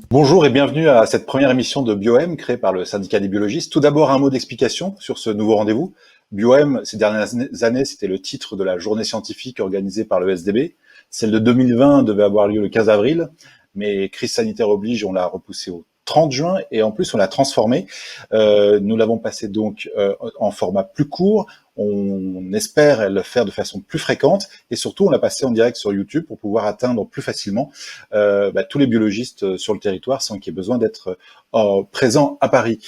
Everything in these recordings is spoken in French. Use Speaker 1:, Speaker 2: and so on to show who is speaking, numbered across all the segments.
Speaker 1: Bonjour et bienvenue à cette première émission de Bioem créée par le syndicat des biologistes. Tout d'abord, un mot d'explication sur ce nouveau rendez-vous. Bioem, ces dernières années, c'était le titre de la journée scientifique organisée par le SDB. Celle de 2020 devait avoir lieu le 15 avril, mais crise sanitaire oblige, on l'a repoussée au 30 juin et en plus on l'a transformée. Nous l'avons passée donc en format plus court. On espère le faire de façon plus fréquente et surtout on l'a passé en direct sur YouTube pour pouvoir atteindre plus facilement tous les biologistes sur le territoire sans qu'il y ait besoin d'être présent à Paris.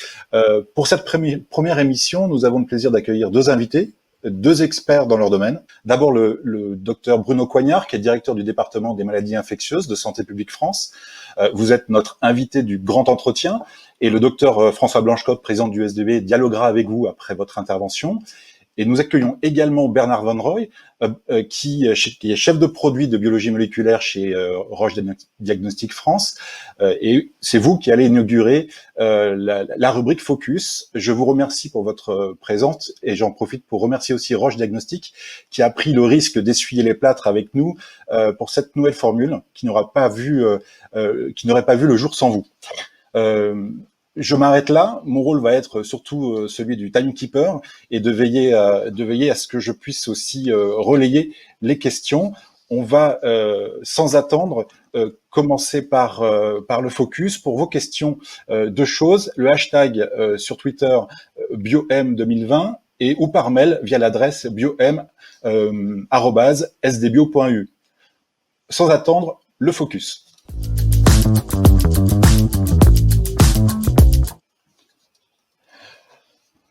Speaker 1: Pour cette première émission, nous avons le plaisir d'accueillir deux invités, deux experts dans leur domaine. D'abord le docteur Bruno Coignard, qui est directeur du département des maladies infectieuses de Santé publique France. Vous êtes notre invité du grand entretien et le docteur François Blanchecotte, président du SDB, dialoguera avec vous après votre intervention. Et nous accueillons également Bernard Van Rooij, qui est chef de produit de biologie moléculaire chez Roche Diagnostic France. Et c'est vous qui allez inaugurer la rubrique Focus. Je vous remercie pour votre présence et j'en profite pour remercier aussi Roche Diagnostic qui a pris le risque d'essuyer les plâtres avec nous pour cette nouvelle formule qui n'aurait pas vu le jour sans vous. Je m'arrête là. Mon rôle va être surtout celui du timekeeper et de veiller à ce que je puisse aussi relayer les questions. On va sans attendre commencer par le focus. Pour vos questions, deux choses. Le hashtag sur Twitter biom2020 et ou par mail via l'adresse biom@sdbio.eu. Sans attendre, le focus.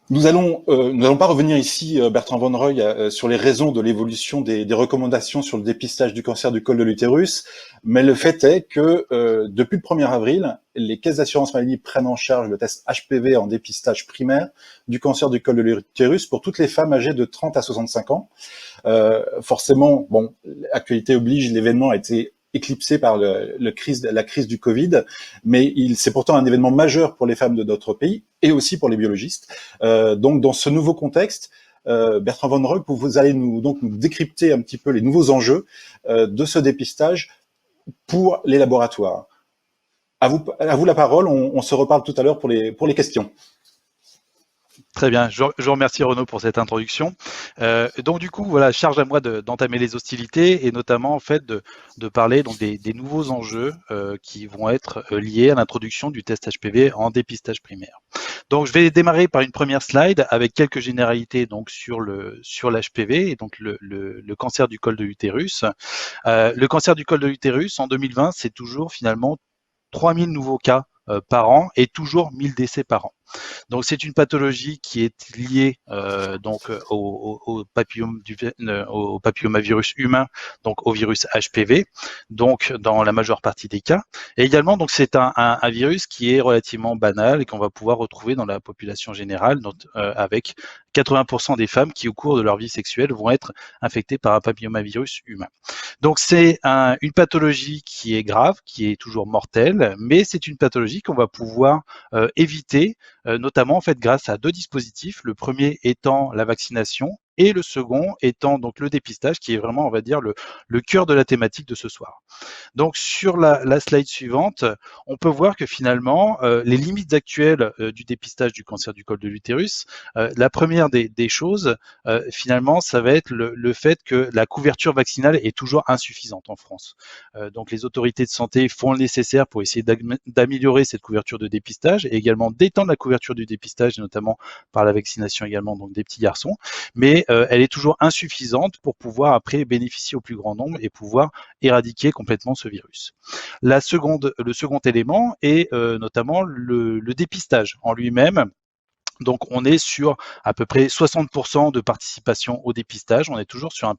Speaker 1: Nous n'allons pas revenir ici, Bertrand Van Rooij, sur les raisons de l'évolution des recommandations sur le dépistage du cancer du col de l'utérus, mais le fait est que depuis le 1er avril, les caisses d'assurance maladie prennent en charge le test HPV en dépistage primaire du cancer du col de l'utérus pour toutes les femmes âgées de 30 à 65 ans. Forcément, l'actualité oblige, l'événement a été éclipsé par la crise du Covid, mais c'est pourtant un événement majeur pour les femmes de notre pays et aussi pour les biologistes. Donc, dans ce nouveau contexte, Bertrand Van Rooij, vous allez nous décrypter un petit peu les nouveaux enjeux de ce dépistage pour les laboratoires. À vous la parole. On se reparle tout à l'heure pour les questions.
Speaker 2: Très bien, je vous remercie Renaud pour cette introduction. Donc du coup, voilà, charge à moi d'entamer les hostilités et notamment en fait de parler donc des nouveaux enjeux qui vont être liés à l'introduction du test HPV en dépistage primaire. Donc je vais démarrer par une première slide avec quelques généralités donc sur l'HPV et donc le cancer du col de l'utérus. Le cancer du col de l'utérus en 2020, c'est toujours finalement 3000 nouveaux cas par an et toujours 1000 décès par an. Donc c'est une pathologie qui est liée au papillomavirus humain, donc au virus HPV, donc dans la majeure partie des cas. Et également donc c'est un virus qui est relativement banal et qu'on va pouvoir retrouver dans la population générale, donc, avec 80% des femmes qui au cours de leur vie sexuelle vont être infectées par un papillomavirus humain. Donc c'est une pathologie qui est grave, qui est toujours mortelle, mais c'est une pathologie qu'on va pouvoir éviter, notamment en fait grâce à deux dispositifs. Le premier étant la vaccination et le second étant donc le dépistage, qui est vraiment, on va dire, le cœur de la thématique de ce soir. Donc sur la slide suivante, on peut voir que finalement, les limites actuelles du dépistage du cancer du col de l'utérus, la première des choses, finalement, ça va être le fait que la couverture vaccinale est toujours insuffisante en France. Donc les autorités de santé font le nécessaire pour essayer d'améliorer cette couverture de dépistage et également d'étendre la couverture du dépistage, notamment par la vaccination également donc des petits garçons, mais elle est toujours insuffisante pour pouvoir après bénéficier au plus grand nombre et pouvoir éradiquer complètement ce virus. Le second élément est notamment le dépistage en lui-même. Donc, on est sur à peu près 60% de participation au dépistage. On est toujours sur un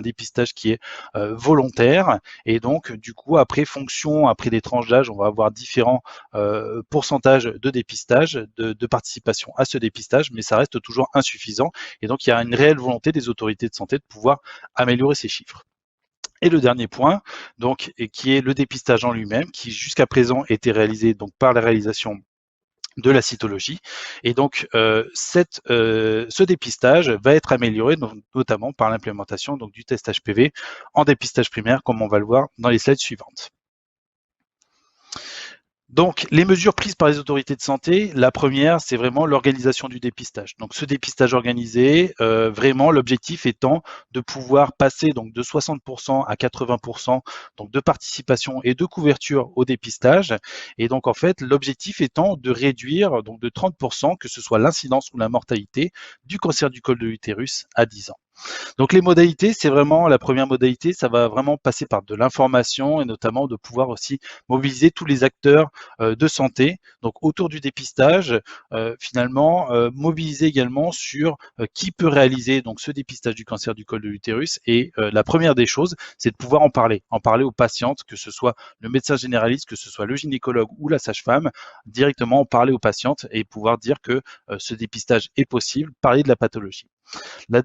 Speaker 2: dépistage qui est volontaire. Et donc, du coup, après des tranches d'âge, on va avoir différents pourcentages de dépistage, de participation à ce dépistage, mais ça reste toujours insuffisant. Et donc, il y a une réelle volonté des autorités de santé de pouvoir améliorer ces chiffres. Et le dernier point, donc, qui est le dépistage en lui-même, qui jusqu'à présent était réalisé donc par la réalisation de la cytologie. Et donc, ce dépistage va être amélioré notamment par l'implémentation du test HPV en dépistage primaire, comme on va le voir dans les slides suivantes. Donc, les mesures prises par les autorités de santé, la première, c'est vraiment l'organisation du dépistage. Donc, ce dépistage organisé, vraiment, l'objectif étant de pouvoir passer donc de 60% à 80% donc de participation et de couverture au dépistage. Et donc, en fait, l'objectif étant de réduire donc de 30%, que ce soit l'incidence ou la mortalité du cancer du col de l'utérus à 10 ans. Donc les modalités, c'est vraiment la première modalité, ça va vraiment passer par de l'information et notamment de pouvoir aussi mobiliser tous les acteurs de santé, donc autour du dépistage, finalement mobiliser également sur qui peut réaliser donc ce dépistage du cancer du col de l'utérus. Et la première des choses, c'est de pouvoir en parler aux patientes, que ce soit le médecin généraliste, que ce soit le gynécologue ou la sage-femme, directement en parler aux patientes et pouvoir dire que ce dépistage est possible, parler de la pathologie. Le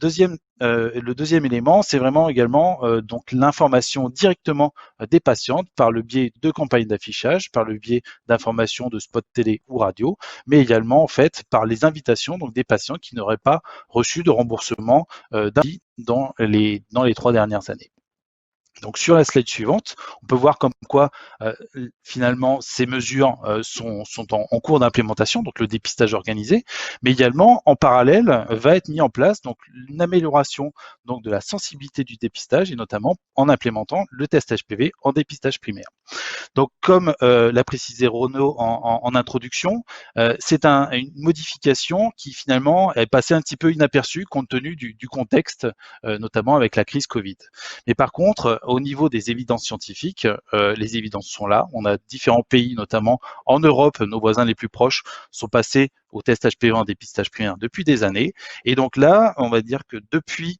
Speaker 2: deuxième élément, c'est vraiment également donc l'information directement des patientes par le biais de campagnes d'affichage, par le biais d'informations de spots télé ou radio, mais également en fait par les invitations donc des patients qui n'auraient pas reçu de remboursement dans les 3 dernières années. Donc sur la slide suivante, on peut voir comme quoi finalement ces mesures sont en cours d'implémentation, donc le dépistage organisé, mais également en parallèle va être mis en place donc une amélioration donc de la sensibilité du dépistage et notamment en implémentant le test HPV en dépistage primaire. Donc, comme l'a précisé Renaud en introduction, c'est une modification qui finalement est passée un petit peu inaperçue compte tenu du contexte, notamment avec la crise Covid. Mais par contre, au niveau des évidences scientifiques, les évidences sont là. On a différents pays, notamment en Europe, nos voisins les plus proches, sont passés au test HPV en dépistage primaire depuis des années. Et donc là, on va dire que depuis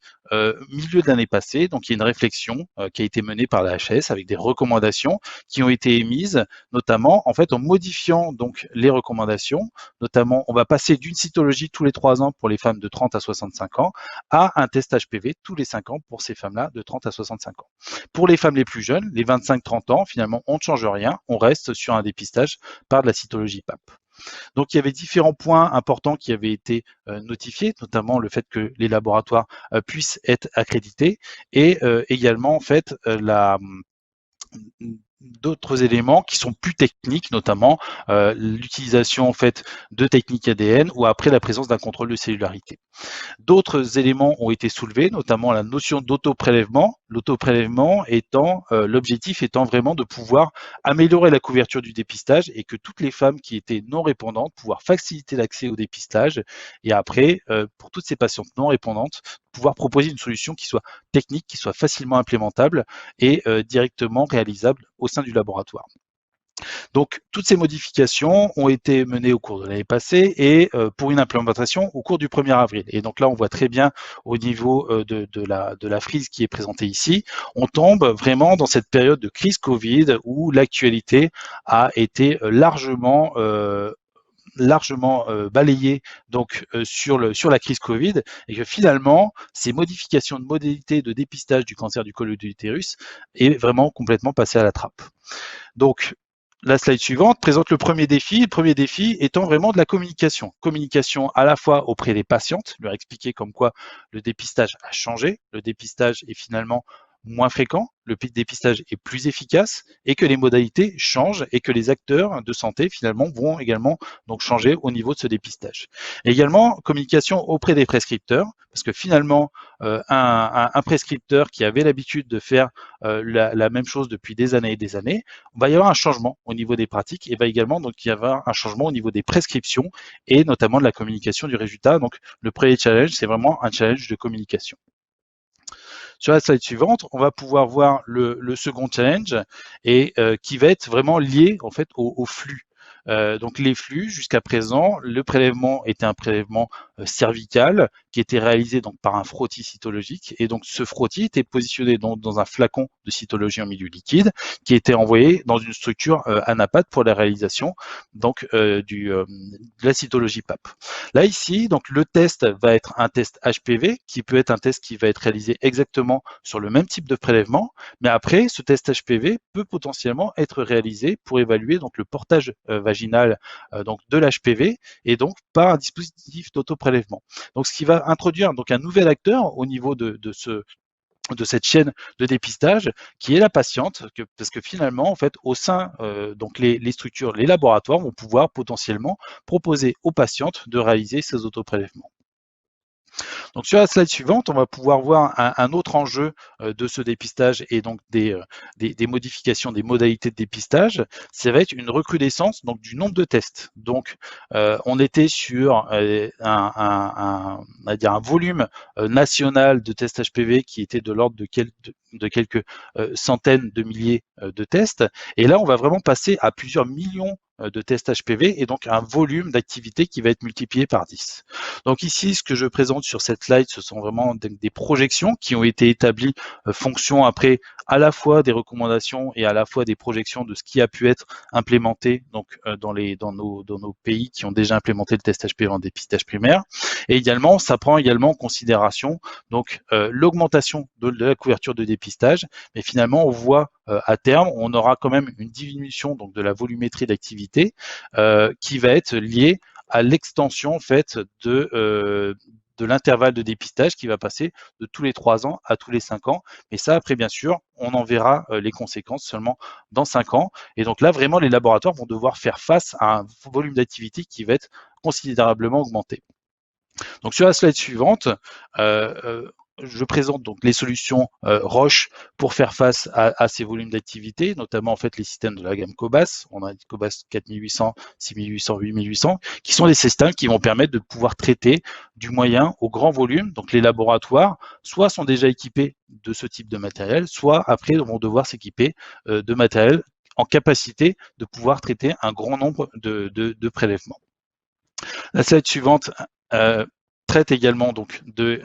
Speaker 2: milieu de l'année passée, donc il y a une réflexion qui a été menée par la HAS avec des recommandations qui ont été émises, notamment en fait en modifiant donc les recommandations. Notamment, on va passer d'une cytologie tous les 3 ans pour les femmes de 30 à 65 ans à un test HPV tous les 5 ans pour ces femmes-là de 30 à 65 ans. Pour les femmes les plus jeunes, les 25-30 ans, finalement, on ne change rien, on reste sur un dépistage par de la cytologie PAP. Donc il y avait différents points importants qui avaient été notifiés, notamment le fait que les laboratoires puissent être accrédités et également en fait d'autres éléments qui sont plus techniques, notamment l'utilisation en fait de techniques ADN ou après la présence d'un contrôle de cellularité. D'autres éléments ont été soulevés, notamment la notion d'autoprélèvement. L'autoprélèvement étant, l'objectif étant vraiment de pouvoir améliorer la couverture du dépistage et que toutes les femmes qui étaient non répondantes, pouvoir faciliter l'accès au dépistage et après, pour toutes ces patientes non répondantes, pouvoir proposer une solution qui soit technique, qui soit facilement implémentable et directement réalisable au sein du laboratoire. Donc, toutes ces modifications ont été menées au cours de l'année passée et pour une implémentation au cours du 1er avril. Et donc là, on voit très bien au niveau de la frise qui est présentée ici, on tombe vraiment dans cette période de crise Covid où l'actualité a été largement balayé donc sur la crise Covid et que finalement ces modifications de modalité de dépistage du cancer du col de l'utérus est vraiment complètement passé à la trappe. Donc la slide suivante présente le premier défi étant vraiment de la communication. Communication à la fois auprès des patientes, leur expliquer comme quoi le dépistage a changé, le dépistage est finalement moins fréquent, le dépistage est plus efficace et que les modalités changent et que les acteurs de santé finalement vont également donc changer au niveau de ce dépistage. Et également communication auprès des prescripteurs parce que finalement un prescripteur qui avait l'habitude de faire la même chose depuis des années et des années, va y avoir un changement au niveau des pratiques et va également donc y avoir un changement au niveau des prescriptions et notamment de la communication du résultat. Donc le premier challenge, c'est vraiment un challenge de communication. Sur la slide suivante, on va pouvoir voir le second challenge et qui va être vraiment lié en fait au flux. Donc les flux, jusqu'à présent, le prélèvement était un prélèvement cervical qui était réalisé donc par un frottis cytologique et donc ce frottis était positionné dans un flacon de cytologie en milieu liquide qui était envoyé dans une structure anapath pour la réalisation donc de la cytologie PAP. Là ici, donc le test va être un test HPV qui peut être un test qui va être réalisé exactement sur le même type de prélèvement, mais après ce test HPV peut potentiellement être réalisé pour évaluer donc le portage vaginal vaginale donc de l'HPV et donc par un dispositif d'autoprélèvement. Donc ce qui va introduire donc un nouvel acteur au niveau de cette chaîne de dépistage qui est la patiente, parce que finalement, en fait, au sein donc les structures, les laboratoires vont pouvoir potentiellement proposer aux patientes de réaliser ces autoprélèvements. Donc sur la slide suivante, on va pouvoir voir un autre enjeu de ce dépistage et donc des modifications des modalités de dépistage. Ça va être une recrudescence donc du nombre de tests. Donc on était sur on va dire un volume national de tests HPV qui était de l'ordre de quelques centaines de milliers de tests. Et là, on va vraiment passer à plusieurs millions de tests HPV et donc un volume d'activité qui va être multiplié par 10. Donc ici, ce que je présente sur cette slide, ce sont vraiment des projections qui ont été établies fonction après à la fois des recommandations et à la fois des projections de ce qui a pu être implémenté donc dans nos pays qui ont déjà implémenté le test HPV en dépistage primaire. Et également, ça prend également en considération donc l'augmentation de la couverture de dépistage, mais finalement on voit à terme, on aura quand même une diminution donc de la volumétrie d'activité qui va être liée à l'extension en fait de l'intervalle de dépistage qui va passer de tous les 3 ans à tous les 5 ans. Mais ça, après, bien sûr, on en verra les conséquences seulement dans 5 ans. Et donc là, vraiment, les laboratoires vont devoir faire face à un volume d'activité qui va être considérablement augmenté. Donc sur la slide suivante, je présente donc les solutions Roche pour faire face à ces volumes d'activité, notamment en fait les systèmes de la gamme Cobas. On a Cobas 4800, 6800, 8800, qui sont des systèmes qui vont permettre de pouvoir traiter du moyen au grand volume. Donc les laboratoires, soit sont déjà équipés de ce type de matériel, soit après vont devoir s'équiper de matériel en capacité de pouvoir traiter un grand nombre de prélèvements. La slide suivante traite également donc de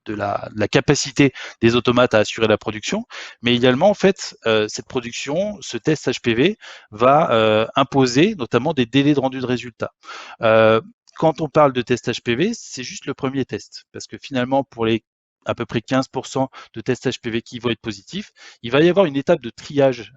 Speaker 2: la capacité des automates à assurer la production, mais également en fait cette production, ce test HPV va imposer notamment des délais de rendu de résultats. Quand on parle de test HPV, c'est juste le premier test, parce que finalement pour les à peu près 15% de tests HPV qui vont être positifs, il va y avoir une étape de triage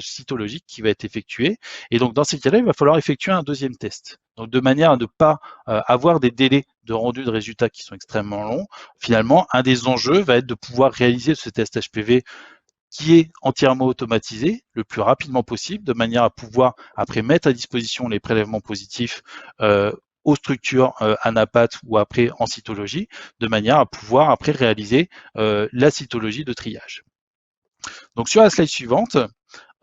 Speaker 2: cytologique qui va être effectuée. Et donc, dans ces cas-là, il va falloir effectuer un deuxième test. Donc, de manière à ne pas avoir des délais de rendu de résultats qui sont extrêmement longs. Finalement, un des enjeux va être de pouvoir réaliser ce test HPV qui est entièrement automatisé le plus rapidement possible, de manière à pouvoir après mettre à disposition les prélèvements positifs aux structures anapathes ou après en cytologie, de manière à pouvoir après réaliser la cytologie de triage. Donc sur la slide suivante,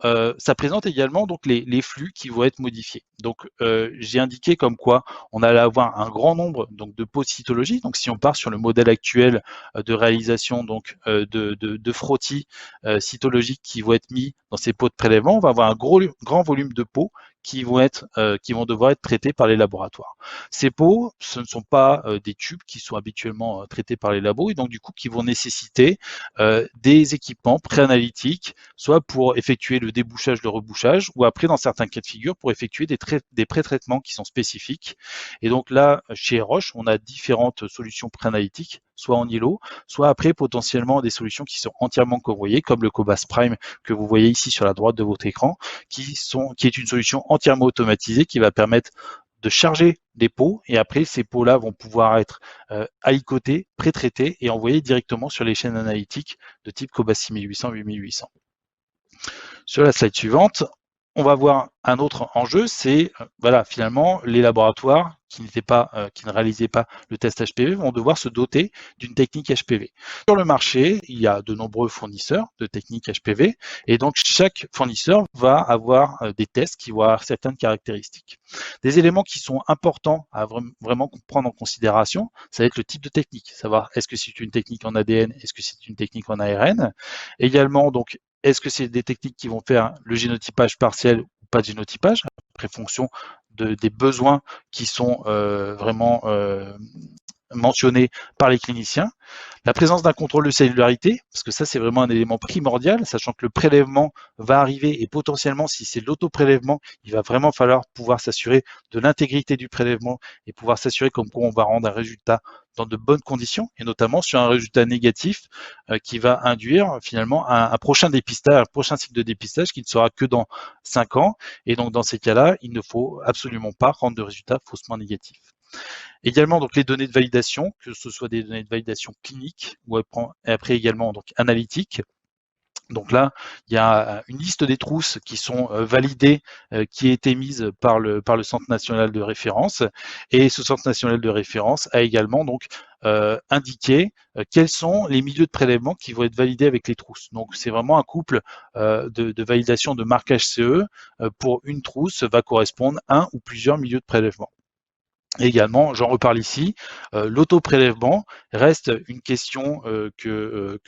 Speaker 2: ça présente également donc les flux qui vont être modifiés. Donc j'ai indiqué comme quoi on allait avoir un grand nombre donc de pots de cytologie. Donc si on part sur le modèle actuel de réalisation donc de frottis cytologiques qui vont être mis dans ces pots de prélèvement, on va avoir un grand volume de pots qui vont devoir être traités par les laboratoires. Ces pots, ce ne sont pas des tubes qui sont habituellement traités par les labos et donc du coup qui vont nécessiter des équipements préanalytiques, soit pour effectuer le débouchage, le rebouchage, ou après dans certains cas de figure pour effectuer des pré-traitements qui sont spécifiques. Et donc là, chez Roche, on a différentes solutions préanalytiques, soit en îlot, soit après potentiellement des solutions qui sont entièrement convoyées, comme le Cobas Prime que vous voyez ici sur la droite de votre écran, qui est une solution entièrement automatisée qui va permettre de charger des pots et après ces pots-là vont pouvoir être alicotés, pré-traités et envoyés directement sur les chaînes analytiques de type Cobas 6800, 8800. Sur la slide suivante, on va voir un autre enjeu, c'est voilà, finalement les laboratoires qui ne réalisaient pas le test HPV vont devoir se doter d'une technique HPV. Sur le marché, il y a de nombreux fournisseurs de techniques HPV et donc chaque fournisseur va avoir des tests qui vont avoir certaines caractéristiques. Des éléments qui sont importants à vraiment prendre en considération, ça va être le type de technique, savoir est-ce que c'est une technique en ADN, est-ce que c'est une technique en ARN. Également, donc, est-ce que c'est des techniques qui vont faire le génotypage partiel ou pas de génotypage, après fonction des besoins qui sont vraiment mentionnés par les cliniciens. La présence d'un contrôle de cellularité, parce que ça c'est vraiment un élément primordial, sachant que le prélèvement va arriver et potentiellement si c'est l'auto-prélèvement, il va vraiment falloir pouvoir s'assurer de l'intégrité du prélèvement et pouvoir s'assurer comme quoi on va rendre un résultat dans de bonnes conditions et notamment sur un résultat négatif qui va induire finalement un prochain dépistage, un prochain cycle de dépistage qui ne sera que dans 5 ans. Et donc dans ces cas-là, il ne faut absolument pas rendre de résultats faussement négatifs. Également donc les données de validation, que ce soit des données de validation cliniques ou après également donc analytiques. Donc là, il y a une liste des trousses qui sont validées, qui a été mise par le Centre national de référence. Et ce Centre national de référence a également donc indiqué quels sont les milieux de prélèvement qui vont être validés avec les trousses. Donc c'est vraiment un couple de validation de marquage CE pour une trousse va correspondre un ou plusieurs milieux de prélèvement. Et également, j'en reparle ici, l'auto-prélèvement reste une question que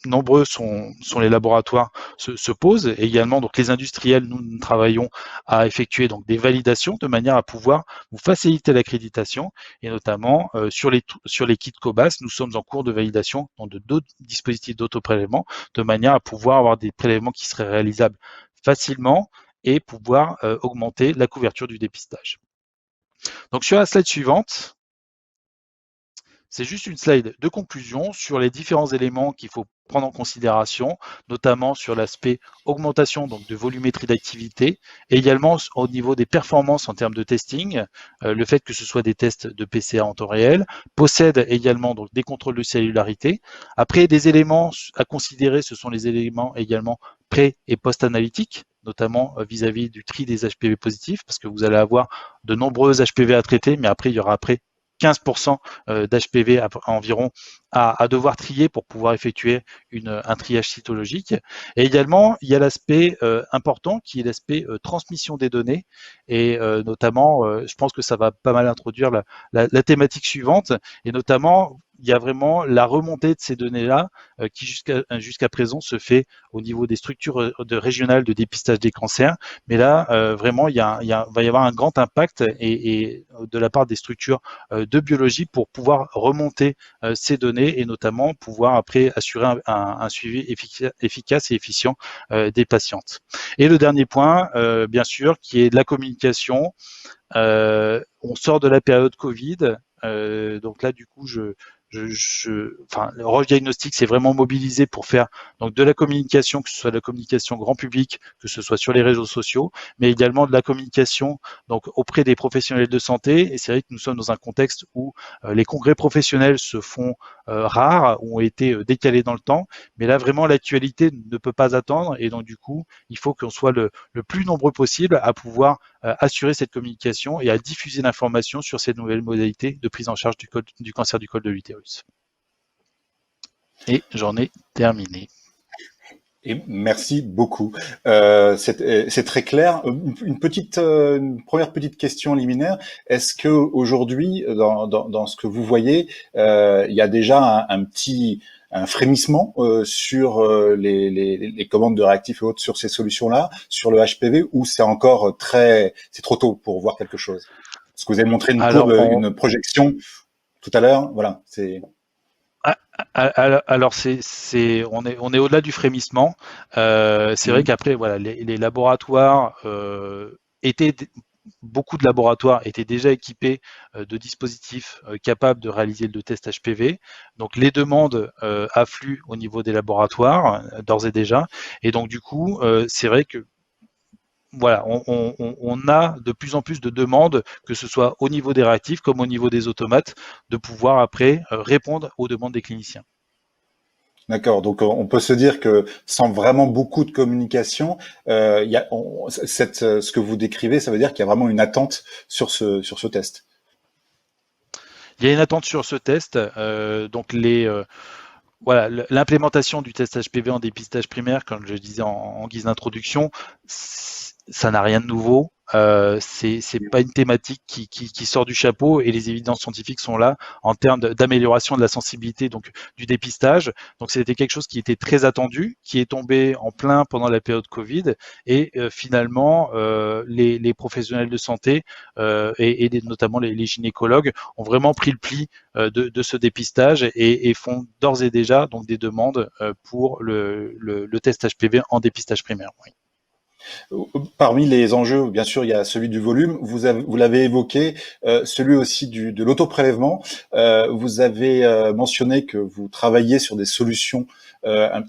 Speaker 2: nombreux sont les laboratoires se posent. Et également, donc les industriels, nous travaillons à effectuer donc des validations de manière à pouvoir vous faciliter l'accréditation. Et notamment sur les kits Cobas, nous sommes en cours de validation dans d'autres dispositifs d'auto-prélèvement de manière à pouvoir avoir des prélèvements qui seraient réalisables facilement et pouvoir augmenter la couverture du dépistage. Donc sur la slide suivante, c'est juste une slide de conclusion sur les différents éléments qu'il faut prendre en considération, notamment sur l'aspect augmentation donc de volumétrie d'activité, et également au niveau des performances en termes de testing, le fait que ce soit des tests de PCA en temps réel, possède également donc des contrôles de cellularité. Après, des éléments à considérer, ce sont les éléments également pré- et post-analytiques, notamment vis-à-vis du tri des HPV positifs, parce que vous allez avoir de nombreux HPV à traiter, mais après, il y aura après 15% d'HPV environ à devoir trier pour pouvoir effectuer un triage cytologique. Et également, il y a l'aspect important qui est l'aspect transmission des données. Et notamment, je pense que ça va pas mal introduire la thématique suivante. Et notamment, il y a vraiment la remontée de ces données-là qui jusqu'à présent se fait au niveau des structures régionales de dépistage des cancers. Mais là, vraiment, va y avoir un grand impact et de la part des structures de biologie pour pouvoir remonter ces données et notamment pouvoir après assurer un suivi efficace et efficient des patientes. Et le dernier point, bien sûr, qui est de la communication. On sort de la période Covid, donc là, du coup, le Roche Diagnostic s'est vraiment mobilisé pour faire donc de la communication, que ce soit de la communication grand public, que ce soit sur les réseaux sociaux, mais également de la communication donc auprès des professionnels de santé. Et c'est vrai que nous sommes dans un contexte où les congrès professionnels se font rares, ont été décalés dans le temps, mais là vraiment l'actualité ne peut pas attendre et donc du coup il faut qu'on soit le plus nombreux possible à pouvoir assurer cette communication et à diffuser l'information sur ces nouvelles modalités de prise en charge du cancer du col de l'utérus. Et j'en ai terminé.
Speaker 1: Et merci beaucoup. C'est très clair. Une première petite question liminaire. Est-ce que aujourd'hui, dans ce que vous voyez, il y a déjà un frémissement sur les commandes de réactifs et autres sur ces solutions-là, sur le HPV, ou c'est encore c'est trop tôt pour voir quelque chose? Parce que vous avez montré une projection tout à l'heure. Voilà, c'est.
Speaker 2: Alors on est au-delà du frémissement. C'est vrai qu'après voilà les laboratoires beaucoup de laboratoires étaient déjà équipés de dispositifs capables de réaliser le test HPV. Donc les demandes affluent au niveau des laboratoires d'ores et déjà. Et donc du coup, c'est vrai que voilà, on a de plus en plus de demandes, que ce soit au niveau des réactifs comme au niveau des automates, de pouvoir après répondre aux demandes des cliniciens.
Speaker 1: D'accord, donc on peut se dire que sans vraiment beaucoup de communication, ce que vous décrivez, ça veut dire qu'il y a vraiment une attente sur ce test.
Speaker 2: Il y a une attente sur ce test, donc voilà, l'implémentation du test HPV en dépistage primaire, comme je disais en guise d'introduction, ça n'a rien de nouveau. C'est pas une thématique qui sort du chapeau, et les évidences scientifiques sont là en termes d'amélioration de la sensibilité donc du dépistage. Donc c'était quelque chose qui était très attendu, qui est tombé en plein pendant la période Covid, et finalement les professionnels de santé notamment les gynécologues ont vraiment pris le pli de ce dépistage, et font d'ores et déjà donc des demandes pour le test HPV en dépistage primaire. Oui.
Speaker 1: Parmi les enjeux, bien sûr, il y a celui du volume. Vous l'avez évoqué, celui aussi de l'autoprélèvement. Vous avez mentionné que vous travailliez sur des solutions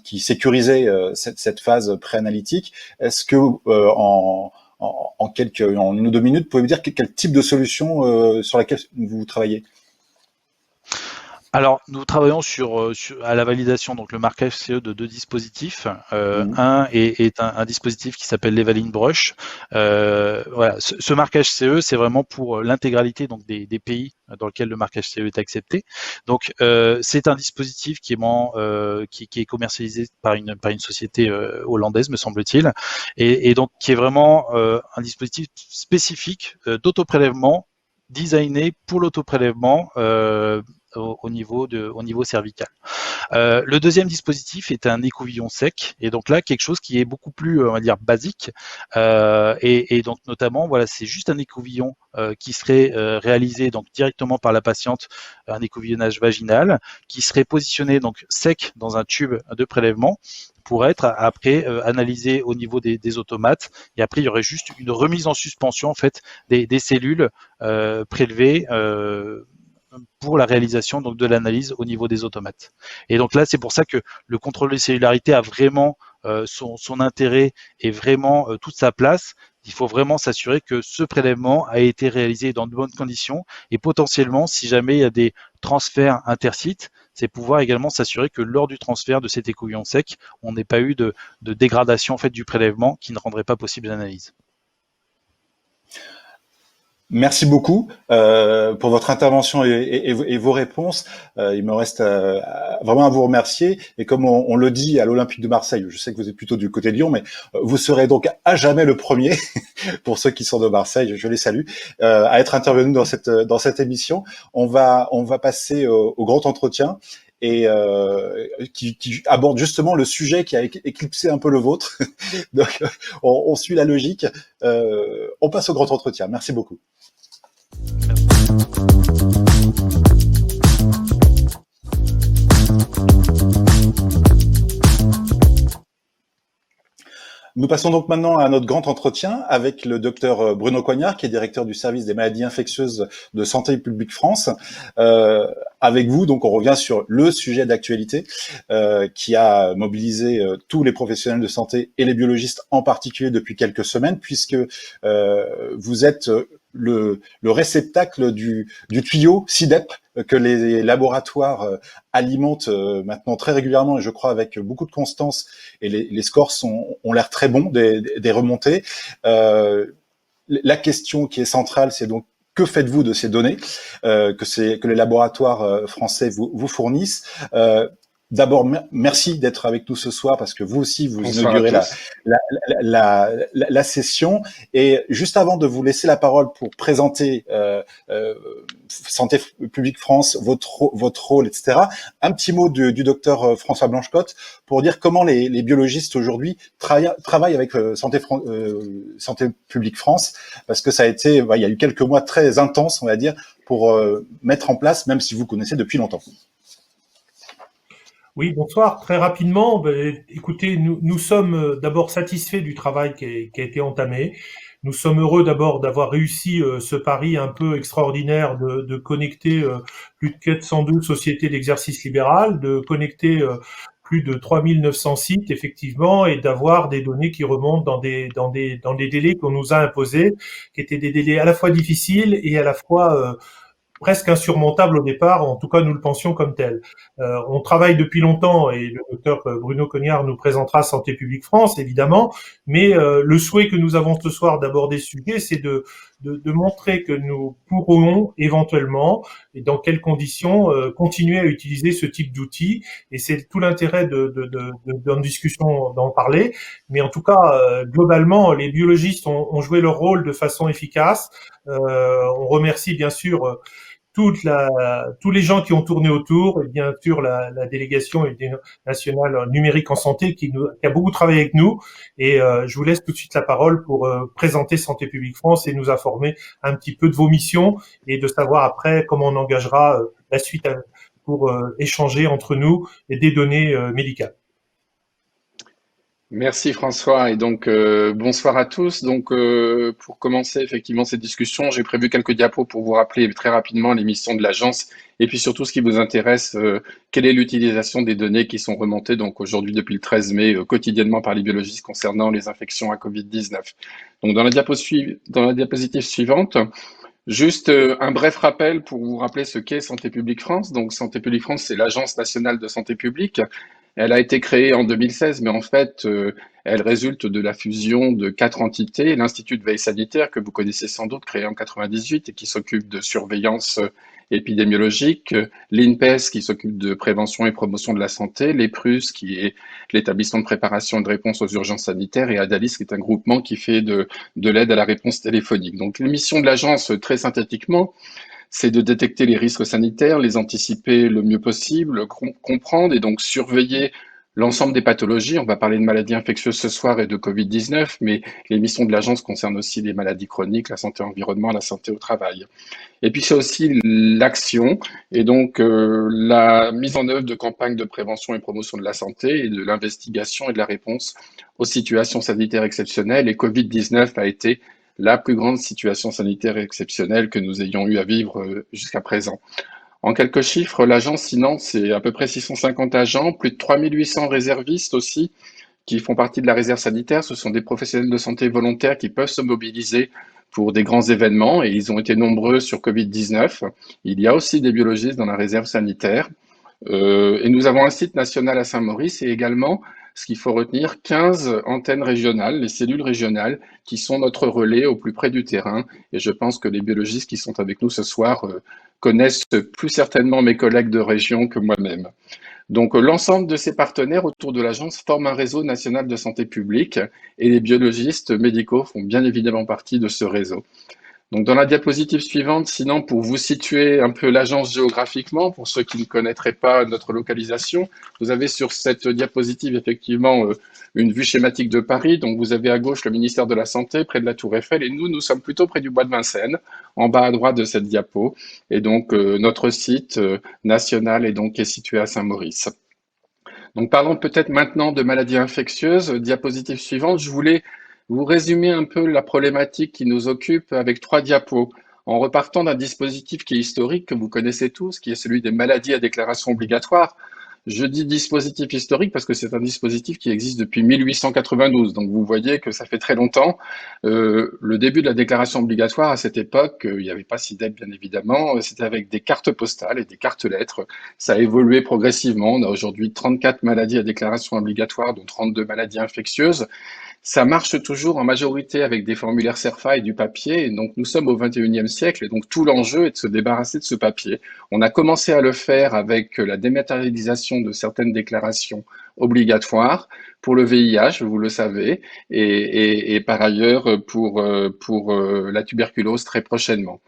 Speaker 1: qui sécurisaient cette phase préanalytique. Est-ce que en une ou deux minutes, vous pouvez me dire quel type de solution sur laquelle vous travaillez?
Speaker 2: Alors, nous travaillons à la validation, donc le marquage CE de deux dispositifs. Un est un dispositif qui s'appelle l'Evaline Brush. Voilà, ce marquage CE, c'est vraiment pour l'intégralité donc des pays dans lesquels le marquage CE est accepté. Donc, c'est un dispositif qui est commercialisé par une société hollandaise, me semble-t-il, et donc qui est vraiment un dispositif spécifique d'autoprélèvement, designé pour l'autoprélèvement au niveau cervical. Le deuxième dispositif est un écouvillon sec, et donc là quelque chose qui est beaucoup plus, on va dire, basique, et donc notamment voilà, c'est juste un écouvillon qui serait réalisé donc directement par la patiente, un écouvillonnage vaginal qui serait positionné donc sec dans un tube de prélèvement pour être après analysé au niveau des automates, et après il y aurait juste une remise en suspension en fait des cellules prélevées pour la réalisation donc de l'analyse au niveau des automates. Et donc là, c'est pour ça que le contrôle de cellullarité a vraiment son intérêt et vraiment toute sa place. Il faut vraiment s'assurer que ce prélèvement a été réalisé dans de bonnes conditions, et potentiellement, si jamais il y a des transferts intersites, c'est pouvoir également s'assurer que lors du transfert de cet écouvillon sec, on n'ait pas eu de dégradation en fait du prélèvement qui ne rendrait pas possible l'analyse.
Speaker 1: Merci beaucoup pour votre intervention et vos réponses. Il me reste vraiment à vous remercier. Et comme on le dit à l'Olympique de Marseille, je sais que vous êtes plutôt du côté de Lyon, mais vous serez donc à jamais le premier, pour ceux qui sont de Marseille, je les salue, à être intervenu dans cette émission. On va passer au grand entretien, et qui aborde justement le sujet qui a éclipsé un peu le vôtre. Donc, on suit la logique. On passe au grand entretien. Merci beaucoup. Nous passons donc maintenant à notre grand entretien avec le docteur Bruno Coignard, qui est directeur du service des maladies infectieuses de Santé publique France. Avec vous, donc, on revient sur le sujet d'actualité qui a mobilisé tous les professionnels de santé et les biologistes en particulier depuis quelques semaines, puisque vous êtes le réceptacle du tuyau SIDEP que les laboratoires alimentent maintenant très régulièrement, et je crois avec beaucoup de constance, et les scores ont l'air très bons, des remontées. La question qui est centrale, c'est donc: que faites-vous de ces données que les laboratoires français vous fournissent? D'abord, merci d'être avec nous ce soir, parce que vous aussi, vous inaugurez la session. Et juste avant de vous laisser la parole pour présenter Santé publique France, votre rôle, etc., un petit mot du docteur François Blanchecotte pour dire comment les biologistes aujourd'hui travaillent avec Santé publique France, parce que ça a été, il y a eu quelques mois très intenses, on va dire, pour mettre en place, même si vous connaissez depuis longtemps.
Speaker 3: Oui, bonsoir. Très rapidement, écoutez, nous sommes d'abord satisfaits du travail qui a été entamé. Nous sommes heureux d'abord d'avoir réussi ce pari un peu extraordinaire de connecter plus de 402 sociétés d'exercice libéral, de connecter plus de 3900 sites, effectivement, et d'avoir des données qui remontent dans des délais qu'on nous a imposés, qui étaient des délais à la fois difficiles et à la fois presque insurmontable au départ, en tout cas nous le pensions comme tel. On travaille depuis longtemps, et le docteur Bruno Coignard nous présentera Santé publique France, évidemment, mais le souhait que nous avons ce soir d'aborder ce sujet, c'est de de montrer que nous pourrons éventuellement, et dans quelles conditions, continuer à utiliser ce type d'outils. Et c'est tout l'intérêt d'en discussion d'en parler. Mais en tout cas, globalement, les biologistes ont joué leur rôle de façon efficace. On remercie bien sûr tous les gens qui ont tourné autour, et bien sûr la délégation nationale numérique en santé qui a beaucoup travaillé avec nous. Et je vous laisse tout de suite la parole pour présenter Santé publique France et nous informer un petit peu de vos missions et de savoir après comment on engagera la suite pour échanger entre nous et des données médicales.
Speaker 4: Merci François et donc bonsoir à tous. Donc pour commencer effectivement cette discussion, j'ai prévu quelques diapos pour vous rappeler très rapidement les missions de l'agence et puis surtout ce qui vous intéresse, quelle est l'utilisation des données qui sont remontées donc aujourd'hui depuis le 13 mai quotidiennement par les biologistes concernant les infections à Covid-19. Donc dans la diapositive suivante, juste un bref rappel pour vous rappeler ce qu'est Santé publique France. Donc Santé publique France, c'est l'Agence nationale de santé publique. Elle a été créée en 2016, mais en fait, elle résulte de la fusion de 4 entités. L'Institut de veille sanitaire, que vous connaissez sans doute, créé en 98 et qui s'occupe de surveillance épidémiologique, l'INPES, qui s'occupe de prévention et promotion de la santé, l'EPRUS, qui est l'établissement de préparation et de réponse aux urgences sanitaires, et ADALIS, qui est un groupement qui fait de l'aide à la réponse téléphonique. Donc, les missions de l'agence, très synthétiquement, c'est de détecter les risques sanitaires, les anticiper le mieux possible, comprendre et donc surveiller l'ensemble des pathologies. On va parler de maladies infectieuses ce soir et de Covid-19, mais les missions de l'agence concernent aussi les maladies chroniques, la santé environnement, la santé au travail. Et puis c'est aussi l'action et donc la mise en œuvre de campagnes de prévention et promotion de la santé et de l'investigation et de la réponse aux situations sanitaires exceptionnelles. Et Covid-19 a été la plus grande situation sanitaire exceptionnelle que nous ayons eu à vivre jusqu'à présent. En quelques chiffres, l'agence finance, c'est à peu près 650 agents, plus de 3800 réservistes aussi, qui font partie de la réserve sanitaire. Ce sont des professionnels de santé volontaires qui peuvent se mobiliser pour des grands événements et ils ont été nombreux sur Covid-19. Il y a aussi des biologistes dans la réserve sanitaire. Et nous avons un site national à Saint-Maurice et également, ce qu'il faut retenir, 15 antennes régionales, les cellules régionales, qui sont notre relais au plus près du terrain. Et je pense que les biologistes qui sont avec nous ce soir connaissent plus certainement mes collègues de région que moi-même. Donc l'ensemble de ces partenaires autour de l'agence forment un réseau national de santé publique et les biologistes médicaux font bien évidemment partie de ce réseau. Donc dans la diapositive suivante, sinon pour vous situer un peu l'agence géographiquement, pour ceux qui ne connaîtraient pas notre localisation, vous avez sur cette diapositive effectivement une vue schématique de Paris. Donc vous avez à gauche le ministère de la Santé, près de la Tour Eiffel, et nous sommes plutôt près du bois de Vincennes, en bas à droite de cette diapo. Et donc notre site national est situé à Saint-Maurice. Donc parlons peut-être maintenant de maladies infectieuses. Diapositive suivante, je voulais vous résumer un peu la problématique qui nous occupe avec 3 diapos, en repartant d'un dispositif qui est historique, que vous connaissez tous, qui est celui des maladies à déclaration obligatoire. Je dis dispositif historique parce que c'est un dispositif qui existe depuis 1892, donc vous voyez que ça fait très longtemps. Le début de la déclaration obligatoire, à cette époque, il n'y avait pas SIDEP bien évidemment, c'était avec des cartes postales et des cartes lettres. Ça a évolué progressivement, on a aujourd'hui 34 maladies à déclaration obligatoire, dont 32 maladies infectieuses. Ça marche toujours en majorité avec des formulaires CERFA et du papier. Et donc, nous sommes au 21e siècle et donc tout l'enjeu est de se débarrasser de ce papier. On a commencé à le faire avec la dématérialisation de certaines déclarations obligatoires pour le VIH, vous le savez, et par ailleurs pour la tuberculose très prochainement.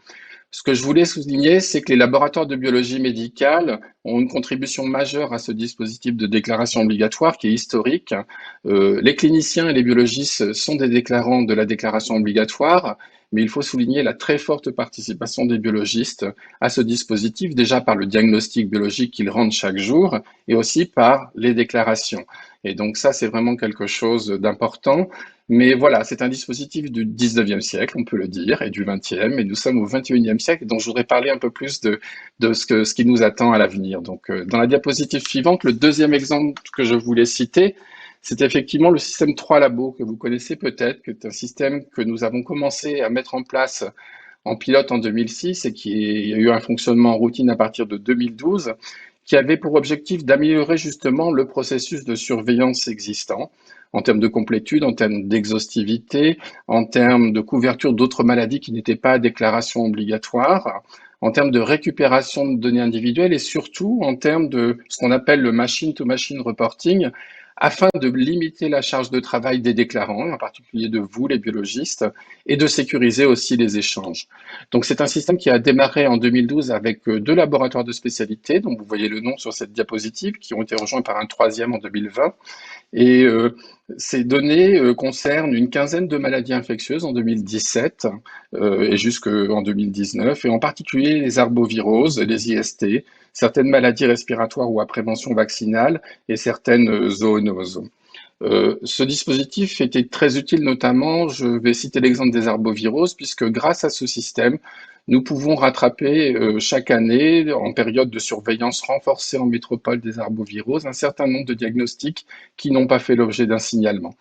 Speaker 4: Ce que je voulais souligner, c'est que les laboratoires de biologie médicale ont une contribution majeure à ce dispositif de déclaration obligatoire qui est historique. Les cliniciens et les biologistes sont des déclarants de la déclaration obligatoire, mais il faut souligner la très forte participation des biologistes à ce dispositif, déjà par le diagnostic biologique qu'ils rendent chaque jour et aussi par les déclarations. Et donc ça, c'est vraiment quelque chose d'important. Mais voilà, c'est un dispositif du 19e siècle, on peut le dire, et du 20e, et nous sommes au 21e siècle, donc je voudrais parler un peu plus de ce qui nous attend à l'avenir. Donc, dans la diapositive suivante, le deuxième exemple que je voulais citer, c'est effectivement le système 3 Labo, que vous connaissez peut-être, que c'est un système que nous avons commencé à mettre en place en pilote en 2006 et qui a eu un fonctionnement en routine à partir de 2012, qui avait pour objectif d'améliorer justement le processus de surveillance existant en termes de complétude, en termes d'exhaustivité, en termes de couverture d'autres maladies qui n'étaient pas à déclaration obligatoire, en termes de récupération de données individuelles et surtout en termes de ce qu'on appelle le machine-to-machine reporting, afin de limiter la charge de travail des déclarants, en particulier de vous, les biologistes, et de sécuriser aussi les échanges. Donc c'est un système qui a démarré en 2012 avec 2 laboratoires de spécialité, dont vous voyez le nom sur cette diapositive, qui ont été rejoints par un 3e en 2020. Et ces données concernent une quinzaine de maladies infectieuses en 2017 et jusqu'en 2019, et en particulier les arboviroses, les IST, certaines maladies respiratoires ou à prévention vaccinale et certaines zoonoses. Ce dispositif était très utile notamment, je vais citer l'exemple des arboviroses, puisque grâce à ce système, nous pouvons rattraper chaque année, en période de surveillance renforcée en métropole des arboviroses, un certain nombre de diagnostics qui n'ont pas fait l'objet d'un signalement.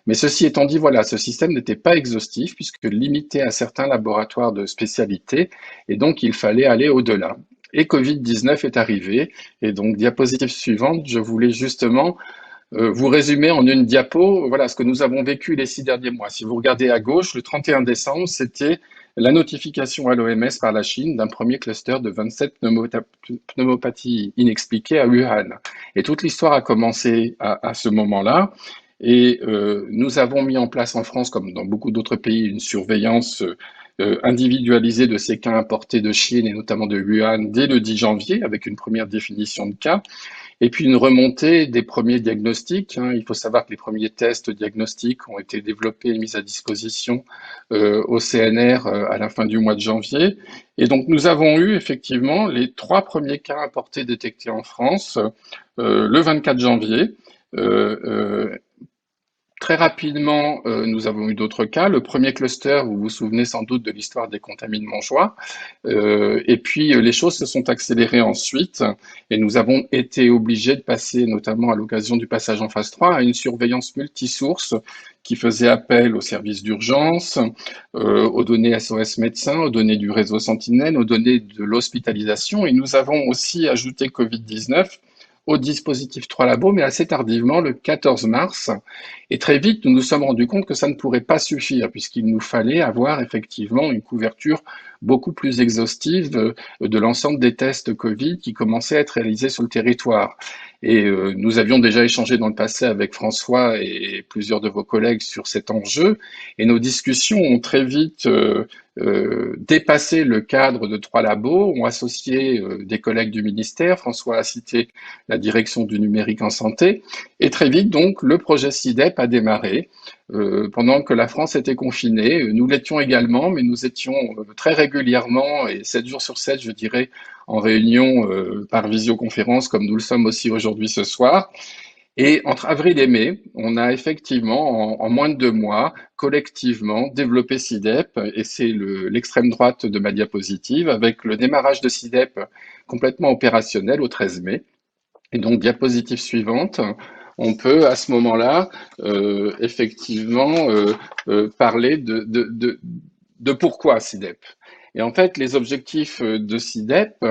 Speaker 4: Mais ceci étant dit, voilà, ce système n'était pas exhaustif puisque limité à certains laboratoires de spécialité et donc il fallait aller au-delà. Et Covid-19 est arrivé et donc diapositive suivante, je voulais justement vous résumer en une diapo, voilà ce que nous avons vécu les 6 derniers mois. Si vous regardez à gauche, le 31 décembre, c'était la notification à l'OMS par la Chine d'un premier cluster de 27 pneumopathies inexpliquées à Wuhan. Et toute l'histoire a commencé à ce moment-là. Et nous avons mis en place en France, comme dans beaucoup d'autres pays, une surveillance individualisée de ces cas importés de Chine et notamment de Wuhan dès le 10 janvier, avec une première définition de cas. Et puis une remontée des premiers diagnostics. Il faut savoir que les premiers tests diagnostiques ont été développés et mis à disposition au CNR à la fin du mois de janvier. Et donc nous avons eu effectivement les 3 premiers cas importés détectés en France le 24 janvier. Très rapidement, nous avons eu d'autres cas. Le premier cluster, vous vous souvenez sans doute de l'histoire des contamines mangeois. Et puis, les choses se sont accélérées ensuite et nous avons été obligés de passer, notamment à l'occasion du passage en phase 3, à une surveillance multisource qui faisait appel aux services d'urgence, aux données SOS médecins, aux données du réseau Sentinelle, aux données de l'hospitalisation. Et nous avons aussi ajouté Covid-19 au dispositif 3 Labo, mais assez tardivement, le 14 mars. Et très vite, nous nous sommes rendus compte que ça ne pourrait pas suffire, puisqu'il nous fallait avoir effectivement une couverture beaucoup plus exhaustive de l'ensemble des tests Covid qui commençaient à être réalisés sur le territoire. Et nous avions déjà échangé dans le passé avec François et plusieurs de vos collègues sur cet enjeu, et nos discussions ont très vite dépassé le cadre de 3 labos, ont associé des collègues du ministère, François a cité la direction du numérique en santé, et très vite donc le projet CIDEP a démarré. Pendant que la France était confinée, nous l'étions également, mais nous étions très régulièrement, et 7 jours sur 7, je dirais, en réunion par visioconférence, comme nous le sommes aussi aujourd'hui ce soir. Et entre avril et mai, on a effectivement, en moins de 2 mois, collectivement développé CIDEP, et c'est l'extrême droite de ma diapositive, avec le démarrage de CIDEP complètement opérationnel au 13 mai. Et donc, diapositive suivante, on peut à ce moment-là effectivement parler de pourquoi CIDEP. Et en fait, les objectifs de CIDEP,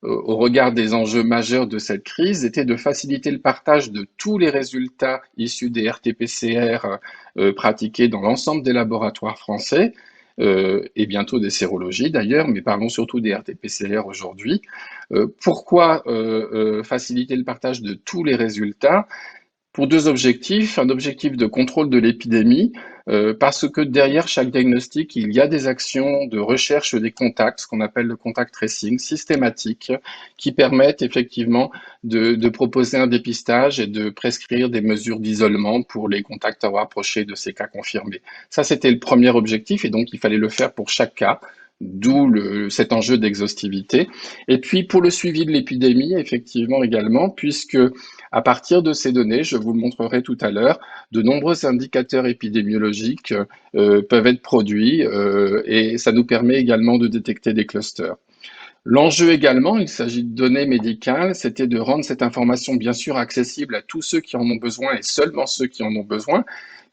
Speaker 4: au regard des enjeux majeurs de cette crise, étaient de faciliter le partage de tous les résultats issus des RT-PCR pratiqués dans l'ensemble des laboratoires français, et bientôt des sérologies d'ailleurs, mais parlons surtout des RT-PCR aujourd'hui. Pourquoi faciliter le partage de tous les résultats ? Pour 2 objectifs. Un objectif de contrôle de l'épidémie, parce que derrière chaque diagnostic, il y a des actions de recherche des contacts, ce qu'on appelle le contact tracing systématique, qui permettent effectivement de proposer un dépistage et de prescrire des mesures d'isolement pour les contacts rapprochés de ces cas confirmés. Ça, c'était le premier objectif, et donc il fallait le faire pour chaque cas, d'où cet enjeu d'exhaustivité. Et puis pour le suivi de l'épidémie, effectivement également, puisque à partir de ces données, je vous le montrerai tout à l'heure, de nombreux indicateurs épidémiologiques peuvent être produits et ça nous permet également de détecter des clusters. L'enjeu également, il s'agit de données médicales, c'était de rendre cette information bien sûr accessible à tous ceux qui en ont besoin et seulement ceux qui en ont besoin,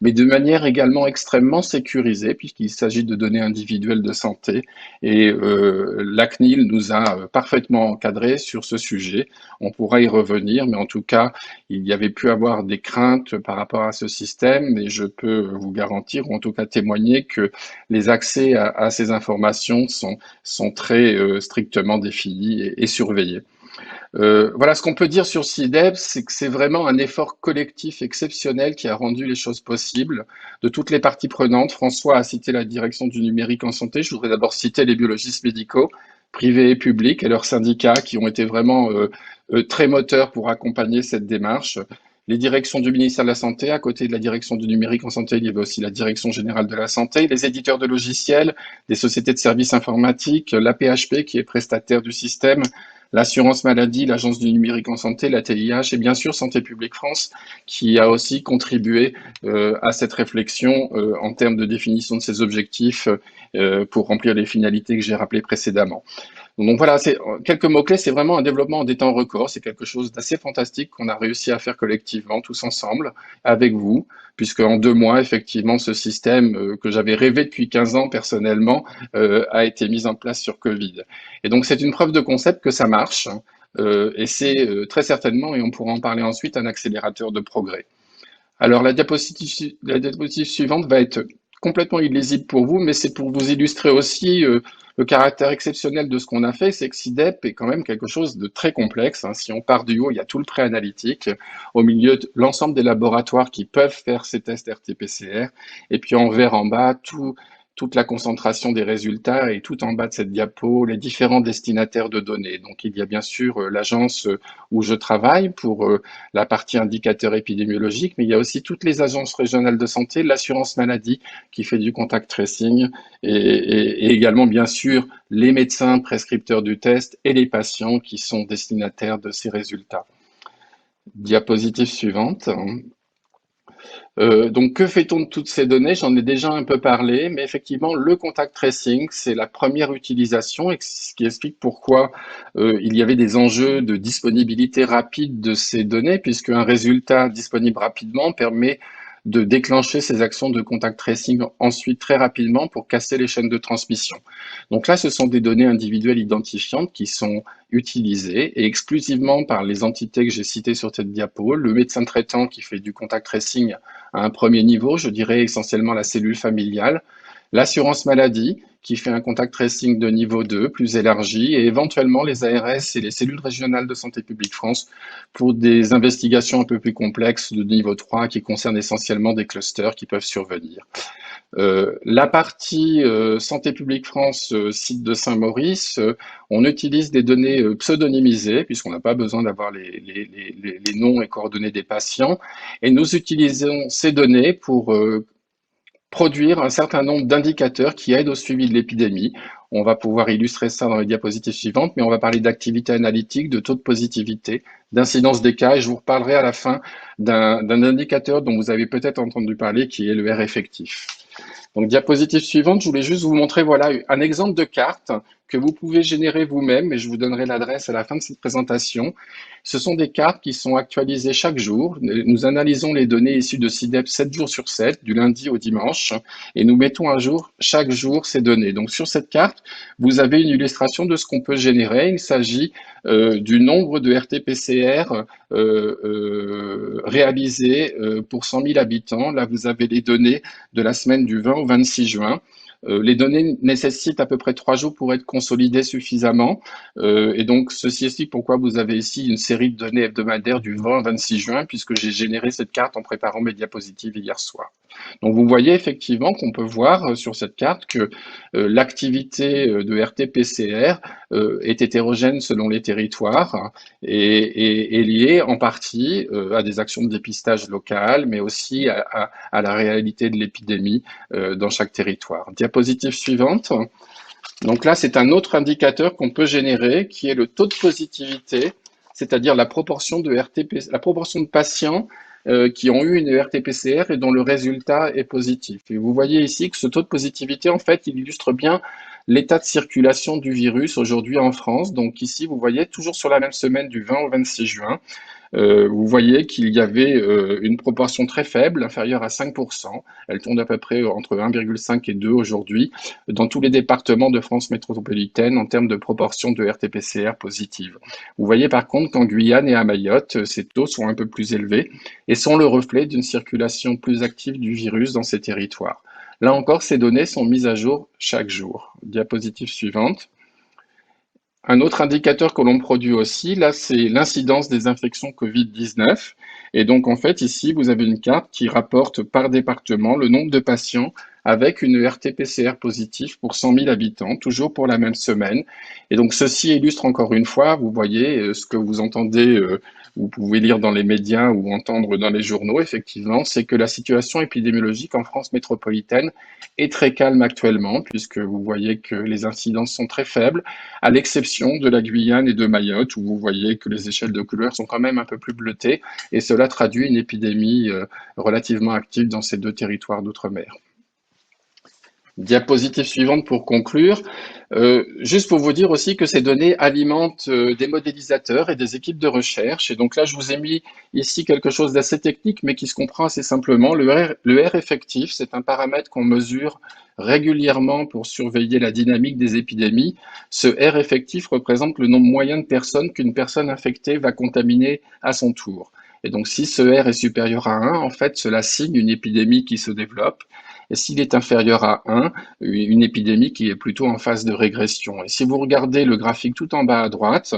Speaker 4: mais de manière également extrêmement sécurisée, puisqu'il s'agit de données individuelles de santé. Et la CNIL nous a parfaitement encadrés sur ce sujet. On pourra y revenir, mais en tout cas, il y avait pu avoir des craintes par rapport à ce système, mais je peux vous garantir, ou en tout cas témoigner, que les accès à ces informations sont très strictement définis et surveillés. Voilà, ce qu'on peut dire sur CIDEP, c'est que c'est vraiment un effort collectif exceptionnel qui a rendu les choses possibles de toutes les parties prenantes. François a cité la direction du numérique en santé. Je voudrais d'abord citer les biologistes médicaux, privés et publics, et leurs syndicats qui ont été vraiment très moteurs pour accompagner cette démarche. Les directions du ministère de la Santé, à côté de la direction du numérique en santé, il y avait aussi la direction générale de la santé, les éditeurs de logiciels, des sociétés de services informatiques, la PHP qui est prestataire du système, l'assurance maladie, l'agence du numérique en santé, la TIH et bien sûr Santé publique France qui a aussi contribué à cette réflexion en termes de définition de ses objectifs pour remplir les finalités que j'ai rappelées précédemment. Donc voilà, c'est quelques mots-clés, c'est vraiment un développement en des temps records, c'est quelque chose d'assez fantastique qu'on a réussi à faire collectivement, tous ensemble, avec vous, puisque en 2 mois, effectivement, ce système que j'avais rêvé depuis 15 ans personnellement a été mis en place sur Covid. Et donc c'est une preuve de concept que ça marche, et c'est très certainement, et on pourra en parler ensuite, un accélérateur de progrès. Alors la diapositive suivante va être complètement illisible pour vous, mais c'est pour vous illustrer aussi le caractère exceptionnel de ce qu'on a fait, c'est que CIDEP est quand même quelque chose de très complexe. Hein. Si on part du haut, il y a tout le préanalytique, au milieu de l'ensemble des laboratoires qui peuvent faire ces tests RT-PCR, et puis en vert en bas, toute la concentration des résultats et tout en bas de cette diapo, les différents destinataires de données. Donc il y a bien sûr l'agence où je travaille pour la partie indicateur épidémiologique, mais il y a aussi toutes les agences régionales de santé, l'assurance maladie qui fait du contact tracing et également bien sûr les médecins prescripteurs du test et les patients qui sont destinataires de ces résultats. Diapositive suivante. Donc, que fait-on de toutes ces données? J'en ai déjà un peu parlé, mais effectivement, le contact tracing, c'est la première utilisation, et ce qui explique pourquoi il y avait des enjeux de disponibilité rapide de ces données, puisque un résultat disponible rapidement permet de déclencher ces actions de contact tracing ensuite très rapidement pour casser les chaînes de transmission. Donc là, ce sont des données individuelles identifiantes qui sont utilisées et exclusivement par les entités que j'ai citées sur cette diapo, le médecin traitant qui fait du contact tracing à un premier niveau, je dirais essentiellement la cellule familiale, l'assurance maladie qui fait un contact tracing de niveau 2 plus élargi et éventuellement les ARS et les cellules régionales de Santé publique France pour des investigations un peu plus complexes de niveau 3 qui concernent essentiellement des clusters qui peuvent survenir. La partie Santé publique France, site de Saint-Maurice, on utilise des données pseudonymisées puisqu'on n'a pas besoin d'avoir les noms et coordonnées des patients et nous utilisons ces données pour produire un certain nombre d'indicateurs qui aident au suivi de l'épidémie. On va pouvoir illustrer ça dans les diapositives suivantes, mais on va parler d'activité analytique, de taux de positivité, d'incidence des cas, et je vous reparlerai à la fin d'un indicateur dont vous avez peut-être entendu parler, qui est le R effectif. Donc, diapositive suivante, je voulais juste vous montrer voilà, un exemple de carte que vous pouvez générer vous-même, et je vous donnerai l'adresse à la fin de cette présentation. Ce sont des cartes qui sont actualisées chaque jour. Nous analysons les données issues de CIDEP 7 jours sur 7, du lundi au dimanche, et nous mettons à jour chaque jour ces données. Donc sur cette carte, vous avez une illustration de ce qu'on peut générer. Il s'agit du nombre de RT-PCR réalisés pour 100 000 habitants. Là, vous avez les données de la semaine du 20 au 26 juin. Les données nécessitent à peu près 3 jours pour être consolidées suffisamment. Et donc, ceci explique pourquoi vous avez ici une série de données hebdomadaires du 20 au 26 juin, puisque j'ai généré cette carte en préparant mes diapositives hier soir. Donc, vous voyez effectivement qu'on peut voir sur cette carte que l'activité de RT-PCR est hétérogène selon les territoires et liée en partie à des actions de dépistage locales, mais aussi à la réalité de l'épidémie dans chaque territoire. Diapositive suivante. Donc là, c'est un autre indicateur qu'on peut générer qui est le taux de positivité, c'est-à-dire la proportion de patients qui ont eu une RT-PCR et dont le résultat est positif. Et vous voyez ici que ce taux de positivité, en fait, il illustre bien l'état de circulation du virus aujourd'hui en France. Donc ici, vous voyez, toujours sur la même semaine du 20 au 26 juin, vous voyez qu'il y avait une proportion très faible, inférieure à 5%. Elle tourne à peu près entre 1,5 et 2 aujourd'hui, dans tous les départements de France métropolitaine en termes de proportion de RT-PCR positive. Vous voyez par contre qu'en Guyane et à Mayotte, ces taux sont un peu plus élevés et sont le reflet d'une circulation plus active du virus dans ces territoires. Là encore, ces données sont mises à jour chaque jour. Diapositive suivante. Un autre indicateur que l'on produit aussi, là, c'est l'incidence des infections Covid-19. Et donc, en fait, ici, vous avez une carte qui rapporte par département le nombre de patients avec une RT-PCR positive pour 100 000 habitants, toujours pour la même semaine. Et donc, ceci illustre encore une fois, vous voyez, ce que vous entendez, vous pouvez lire dans les médias ou entendre dans les journaux, effectivement, c'est que la situation épidémiologique en France métropolitaine est très calme actuellement, puisque vous voyez que les incidences sont très faibles, à l'exception de la Guyane et de Mayotte, où vous voyez que les échelles de couleurs sont quand même un peu plus bleutées, et cela traduit une épidémie relativement active dans ces deux territoires d'outre-mer. Diapositive suivante pour conclure. Juste pour vous dire aussi que ces données alimentent des modélisateurs et des équipes de recherche. Et donc là, je vous ai mis ici quelque chose d'assez technique, mais qui se comprend assez simplement. Le R effectif, c'est un paramètre qu'on mesure régulièrement pour surveiller la dynamique des épidémies. Ce R effectif représente le nombre moyen de personnes qu'une personne infectée va contaminer à son tour. Et donc, si ce R est supérieur à 1, en fait, cela signe une épidémie qui se développe. Et s'il est inférieur à 1, une épidémie qui est plutôt en phase de régression. Et si vous regardez le graphique tout en bas à droite,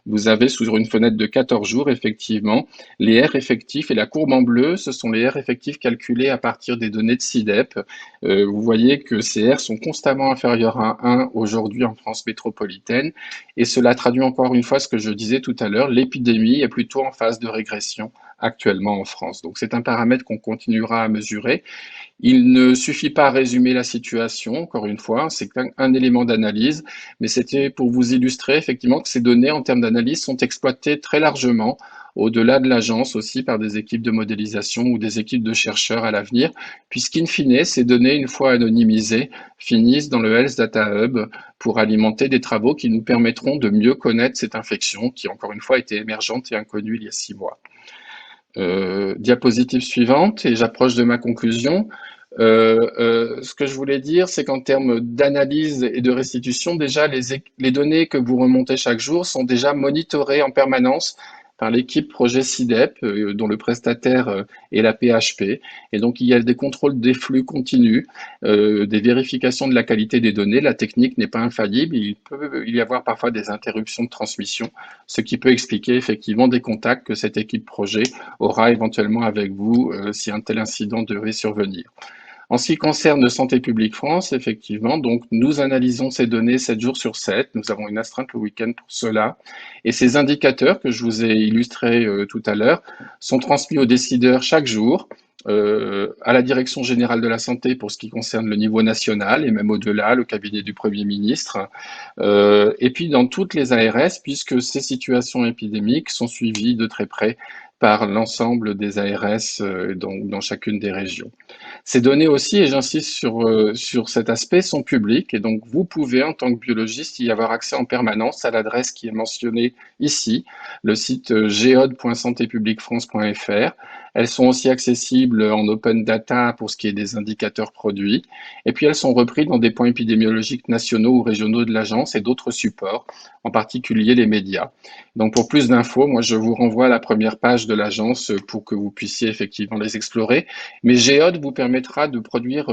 Speaker 4: vous avez sous une fenêtre de 14 jours, effectivement, les R effectifs et la courbe en bleu, ce sont les R effectifs calculés à partir des données de SIDEP. Vous voyez que ces R sont constamment inférieurs à 1 aujourd'hui en France métropolitaine. Et cela traduit encore une fois ce que je disais tout à l'heure, l'épidémie est plutôt en phase de régression actuellement en France. Donc c'est un paramètre qu'on continuera à mesurer. Il ne suffit pas à résumer la situation, encore une fois, c'est un élément d'analyse, mais c'était pour vous illustrer effectivement que ces données en termes d'analyse sont exploitées très largement au-delà de l'agence aussi par des équipes de modélisation ou des équipes de chercheurs à l'avenir, puisqu'in fine, ces données, une fois anonymisées, finissent dans le Health Data Hub pour alimenter des travaux qui nous permettront de mieux connaître cette infection qui, encore une fois, était émergente et inconnue il y a 6 mois. Diapositive suivante, et j'approche de ma conclusion. Ce que je voulais dire, c'est qu'en termes d'analyse et de restitution, déjà, les données que vous remontez chaque jour sont déjà monitorées en permanence par l'équipe projet SIDEP, dont le prestataire est la PHP. Et donc, il y a des contrôles des flux continus, des vérifications de la qualité des données. La technique n'est pas infaillible. Il peut y avoir parfois des interruptions de transmission, ce qui peut expliquer effectivement des contacts que cette équipe projet aura éventuellement avec vous si un tel incident devait survenir. En ce qui concerne Santé publique France, effectivement, donc nous analysons ces données 7 jours sur 7. Nous avons une astreinte le week-end pour cela. Et ces indicateurs que je vous ai illustrés tout à l'heure sont transmis aux décideurs chaque jour, à la Direction générale de la santé pour ce qui concerne le niveau national et même au-delà, le cabinet du Premier ministre, et puis dans toutes les ARS, puisque ces situations épidémiques sont suivies de très près par l'ensemble des ARS dans chacune des régions. Ces données aussi, et j'insiste sur cet aspect, sont publiques et donc vous pouvez en tant que biologiste y avoir accès en permanence à l'adresse qui est mentionnée ici, le site geod.santépubliquefrance.fr. Elles sont aussi accessibles en open data pour ce qui est des indicateurs produits. Et puis elles sont reprises dans des points épidémiologiques nationaux ou régionaux de l'agence et d'autres supports, en particulier les médias. Donc pour plus d'infos, moi je vous renvoie à la première page de l'agence pour que vous puissiez effectivement les explorer. Mais Geod vous permettra de produire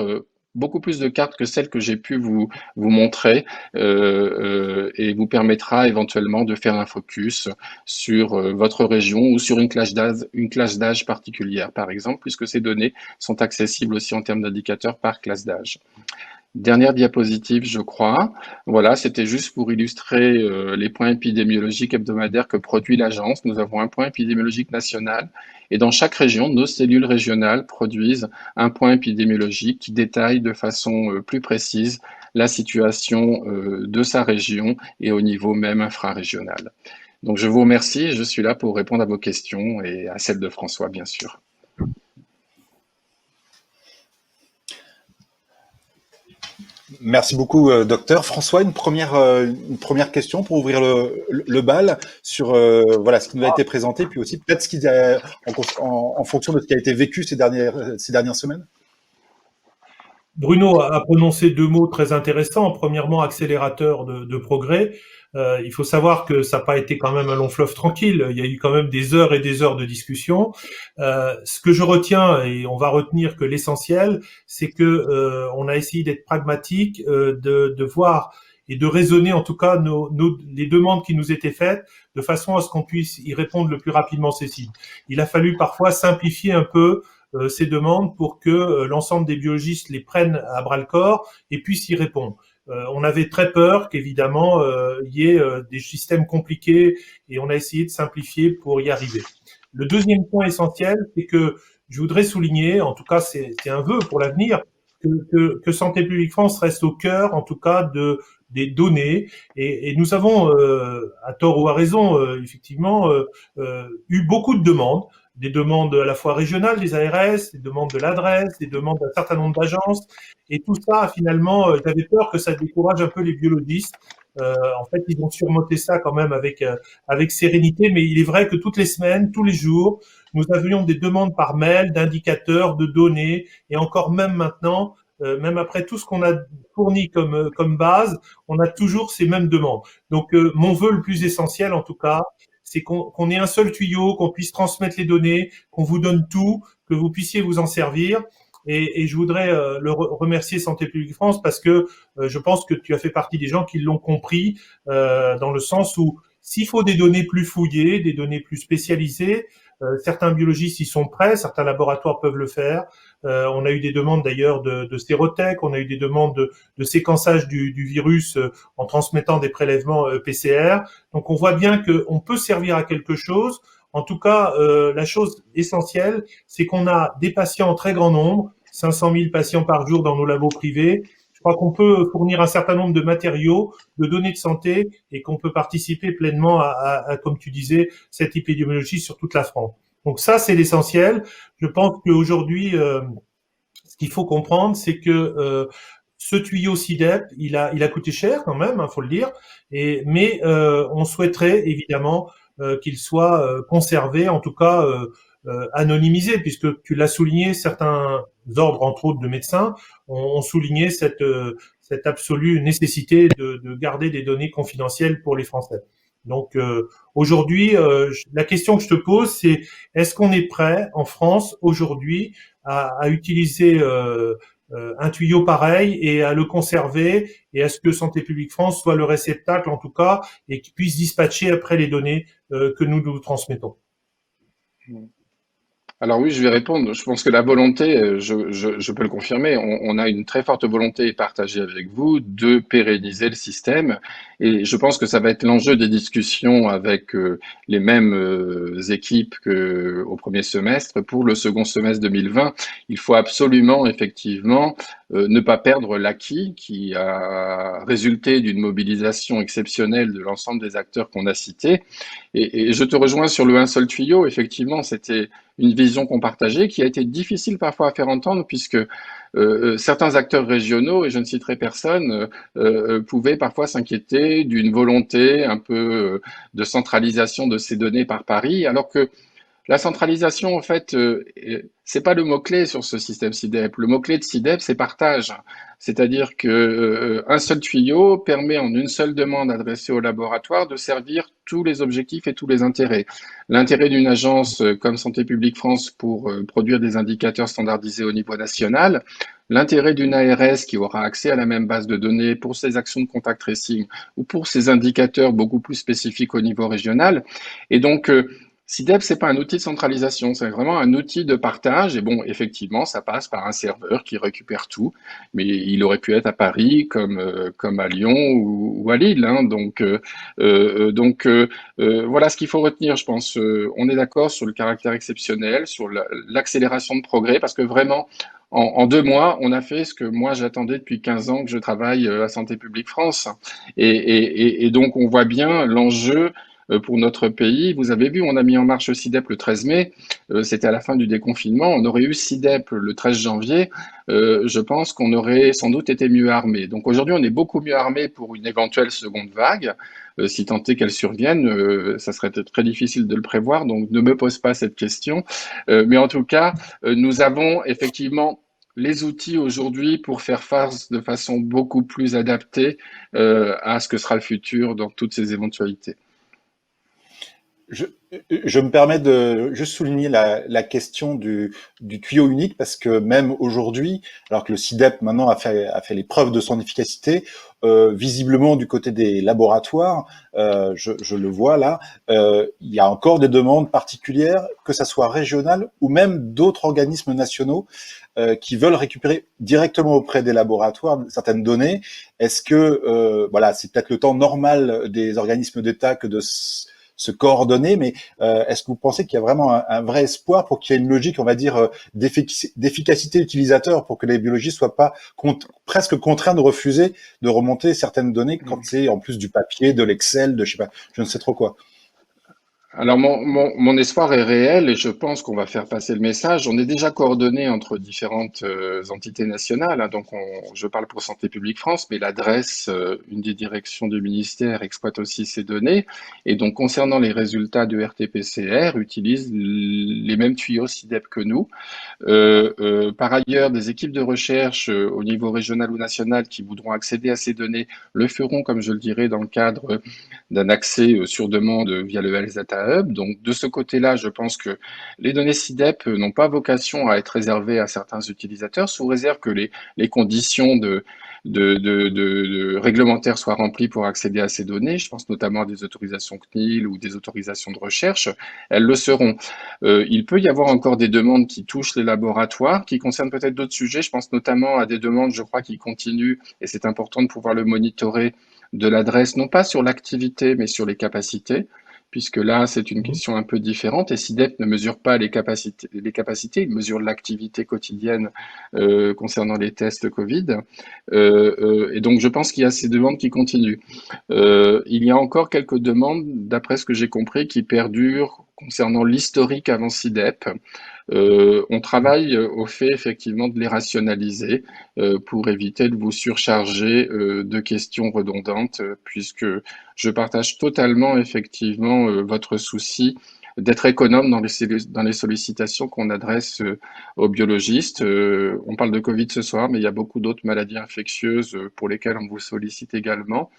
Speaker 4: beaucoup plus de cartes que celles que j'ai pu vous montrer et vous permettra éventuellement de faire un focus sur votre région ou sur une classe d'âge particulière, par exemple, puisque ces données sont accessibles aussi en termes d'indicateurs par classe d'âge. Dernière diapositive, je crois. Voilà, c'était juste pour illustrer les points épidémiologiques hebdomadaires que produit l'agence. Nous avons un point épidémiologique national et dans chaque région, nos cellules régionales produisent un point épidémiologique qui détaille de façon plus précise la situation de sa région et au niveau même infrarégional. Donc je vous remercie et je suis là pour répondre à vos questions et à celles de François, bien sûr.
Speaker 1: Merci beaucoup, docteur. François, une première question pour ouvrir le bal sur voilà ce qui nous a été présenté, puis aussi peut-être en fonction de ce qui a été vécu ces dernières semaines.
Speaker 3: Bruno a prononcé deux mots très intéressants. Premièrement, accélérateur de progrès. Il faut savoir que ça n'a pas été quand même un long fleuve tranquille. Il y a eu quand même des heures et des heures de discussion. Ce que je retiens, et on va retenir que l'essentiel, c'est que on a essayé d'être pragmatique, de voir et de raisonner en tout cas les demandes qui nous étaient faites de façon à ce qu'on puisse y répondre le plus rapidement possible. Il a fallu parfois simplifier un peu ces demandes pour que l'ensemble des biologistes les prennent à bras le corps et puissent y répondre. On avait très peur qu'évidemment il y ait des systèmes compliqués et on a essayé de simplifier pour y arriver. Le deuxième point essentiel, c'est que je voudrais souligner, en tout cas c'est un vœu pour l'avenir, que Santé publique France reste au cœur, en tout cas, des données. Et nous avons, à tort ou à raison, effectivement, eu beaucoup de demandes. Des demandes à la fois régionales des ARS, des demandes de l'adresse, des demandes d'un certain nombre d'agences. Et tout ça, finalement, j'avais peur que ça décourage un peu les biologistes. En fait, ils ont surmonté ça quand même avec sérénité. Mais il est vrai que toutes les semaines, tous les jours, nous avions des demandes par mail d'indicateurs, de données, et encore même maintenant, même après tout ce qu'on a fourni comme base, on a toujours ces mêmes demandes. Donc, mon vœu le plus essentiel, en tout cas, c'est qu'on ait un seul tuyau, qu'on puisse transmettre les données, qu'on vous donne tout, que vous puissiez vous en servir. Et je voudrais remercier Santé publique France parce que je pense que tu as fait partie des gens qui l'ont compris dans le sens où s'il faut des données plus fouillées, des données plus spécialisées, certains biologistes y sont prêts, certains laboratoires peuvent le faire. On a eu des demandes d'ailleurs de sérotech, on a eu des demandes de séquençage du virus en transmettant des prélèvements PCR. Donc on voit bien qu'on peut servir à quelque chose. En tout cas, la chose essentielle, c'est qu'on a des patients en très grand nombre, 500 000 patients par jour dans nos labos privés. Je crois qu'on peut fournir un certain nombre de matériaux, de données de santé et qu'on peut participer pleinement à, comme tu disais, cette épidémiologie sur toute la France. Donc ça, c'est l'essentiel. Je pense qu'aujourd'hui, ce qu'il faut comprendre, c'est que ce tuyau SIDEP, il a coûté cher quand même, faut le dire. Mais on souhaiterait évidemment qu'il soit conservé, en tout cas anonymisé, puisque tu l'as souligné, certains ordres, entre autres de médecins, ont souligné cette absolue nécessité de garder des données confidentielles pour les Français. Donc aujourd'hui, la question que je te pose, c'est est-ce qu'on est prêt en France aujourd'hui à utiliser un tuyau pareil et à le conserver, et à ce que Santé publique France soit le réceptacle en tout cas et qu'il puisse dispatcher après les données que nous transmettons.
Speaker 4: Alors oui, je vais répondre. Je pense que la volonté, je peux le confirmer, on a une très forte volonté partagée avec vous de pérenniser le système. Et je pense que ça va être l'enjeu des discussions avec les mêmes équipes qu'au premier semestre. Pour le second semestre 2020, il faut absolument, effectivement, ne pas perdre l'acquis qui a résulté d'une mobilisation exceptionnelle de l'ensemble des acteurs qu'on a cités. Et je te rejoins sur le un seul tuyau. Effectivement, c'était une vision qu'on partageait, qui a été difficile parfois à faire entendre, puisque certains acteurs régionaux, et je ne citerai personne, pouvaient parfois s'inquiéter d'une volonté un peu de centralisation de ces données par Paris, alors que la centralisation, en fait, c'est pas le mot-clé sur ce système SIDEP. Le mot-clé de SIDEP, c'est partage. C'est-à-dire que un seul tuyau permet en une seule demande adressée au laboratoire de servir tous les objectifs et tous les intérêts. L'intérêt d'une agence comme Santé publique France pour produire des indicateurs standardisés au niveau national, l'intérêt d'une ARS qui aura accès à la même base de données pour ses actions de contact tracing ou pour ses indicateurs beaucoup plus spécifiques au niveau régional. Et donc, SIDEP, c'est pas un outil de centralisation, c'est vraiment un outil de partage. Et bon, effectivement, ça passe par un serveur qui récupère tout, mais il aurait pu être à Paris comme à Lyon ou à Lille. Hein. Donc voilà ce qu'il faut retenir, je pense. On est d'accord sur le caractère exceptionnel, sur l'accélération de progrès, parce que vraiment, en 2 mois, on a fait ce que moi j'attendais depuis 15 ans que je travaille à Santé publique France. Et donc on voit bien l'enjeu pour notre pays. Vous avez vu, on a mis en marche SIDEP le 13 mai, c'était à la fin du déconfinement. On aurait eu SIDEP le 13 janvier, je pense qu'on aurait sans doute été mieux armé. Donc aujourd'hui, on est beaucoup mieux armé pour une éventuelle seconde vague. Si tant est qu'elle survienne, ça serait très difficile de le prévoir, donc ne me pose pas cette question. Mais en tout cas, nous avons effectivement les outils aujourd'hui pour faire face de façon beaucoup plus adaptée à ce que sera le futur dans toutes ces éventualités.
Speaker 1: Je, je me permets de juste souligner la question du tuyau unique parce que même aujourd'hui, alors que le SIDEP maintenant a fait les preuves de son efficacité, visiblement du côté des laboratoires, je le vois là, il y a encore des demandes particulières, que ça soit régional ou même d'autres organismes nationaux qui veulent récupérer directement auprès des laboratoires certaines données. Est-ce que voilà, c'est peut-être le temps normal des organismes d'État que de se coordonner, mais est-ce que vous pensez qu'il y a vraiment un vrai espoir pour qu'il y ait une logique, on va dire, d'efficacité utilisateur, pour que les biologistes soient pas presque contraints de refuser de remonter certaines données quand c'est en plus du papier, de l'Excel, de je sais pas, je ne sais trop quoi.
Speaker 4: Alors mon espoir est réel et je pense qu'on va faire passer le message. On est déjà coordonnés entre différentes entités nationales, hein, donc je parle pour Santé publique France, mais l'adresse, une des directions du ministère exploite aussi ces données. Et donc concernant les résultats de RT-PCR, utilise les mêmes tuyaux SIDEP que nous. Par ailleurs, des équipes de recherche au niveau régional ou national qui voudront accéder à ces données le feront, comme je le dirais, dans le cadre d'un accès sur demande via le Health Data Hub. Donc de ce côté-là, je pense que les données SIDEP n'ont pas vocation à être réservées à certains utilisateurs, sous réserve que les conditions de réglementaires soient remplies pour accéder à ces données. Je pense notamment à des autorisations CNIL ou des autorisations de recherche. Elles le seront. Il peut y avoir encore des demandes qui touchent les laboratoires, qui concernent peut-être d'autres sujets. Je pense notamment à des demandes, je crois, qui continuent, et c'est important de pouvoir le monitorer, de l'adresse, non pas sur l'activité, mais sur les capacités, puisque là, c'est une question un peu différente. Et SIDEP ne mesure pas les capacités, il mesure l'activité quotidienne concernant les tests Covid. Et donc, je pense qu'il y a ces demandes qui continuent. Il y a encore quelques demandes, d'après ce que j'ai compris, qui perdurent concernant l'historique avant SIDEP. On travaille au fait effectivement de les rationaliser pour éviter de vous surcharger de questions redondantes, puisque je partage totalement effectivement votre souci d'être économe dans les sollicitations qu'on adresse aux biologistes. On parle de Covid ce soir, mais il y a beaucoup d'autres maladies infectieuses pour lesquelles on vous sollicite également.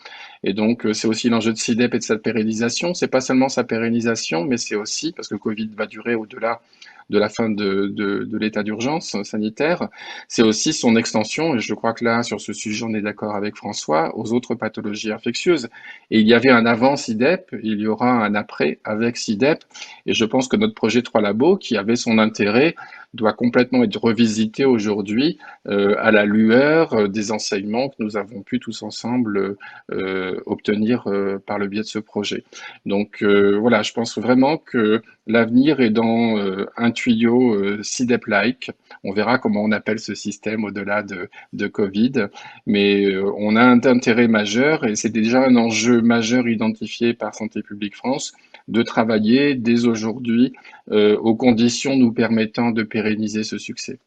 Speaker 4: Et donc, c'est aussi l'enjeu de SIDEP et de sa pérennisation. C'est pas seulement sa pérennisation, mais c'est aussi, parce que le Covid va durer au-delà de la fin de l'état d'urgence sanitaire, c'est aussi son extension, et je crois que là, sur ce sujet, on est d'accord avec François, aux autres pathologies infectieuses. Et il y avait un avant SIDEP, il y aura un après avec SIDEP, et je pense que notre projet 3 Labo, qui avait son intérêt, doit complètement être revisité aujourd'hui à la lueur des enseignements que nous avons pu tous ensemble obtenir par le biais de ce projet. Donc voilà, je pense vraiment que l'avenir est dans un tuyau SIDEP-like. On verra comment on appelle ce système au-delà de Covid, mais on a un intérêt majeur et c'est déjà un enjeu majeur identifié par Santé publique France de travailler dès aujourd'hui aux conditions nous permettant de pérenniser ce succès.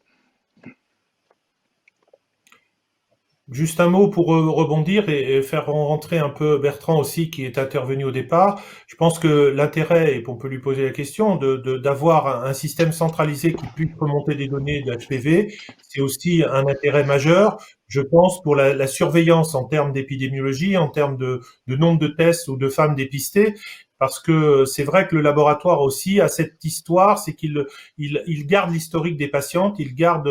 Speaker 3: Juste un mot pour rebondir et faire rentrer un peu Bertrand aussi, qui est intervenu au départ. Je pense que l'intérêt, et on peut lui poser la question, d'avoir un système centralisé qui puisse remonter des données de HPV, c'est aussi un intérêt majeur, je pense, pour la surveillance en termes d'épidémiologie, en termes de nombre de tests ou de femmes dépistées. Parce que c'est vrai que le laboratoire aussi a cette histoire, c'est qu'il garde l'historique des patientes, il garde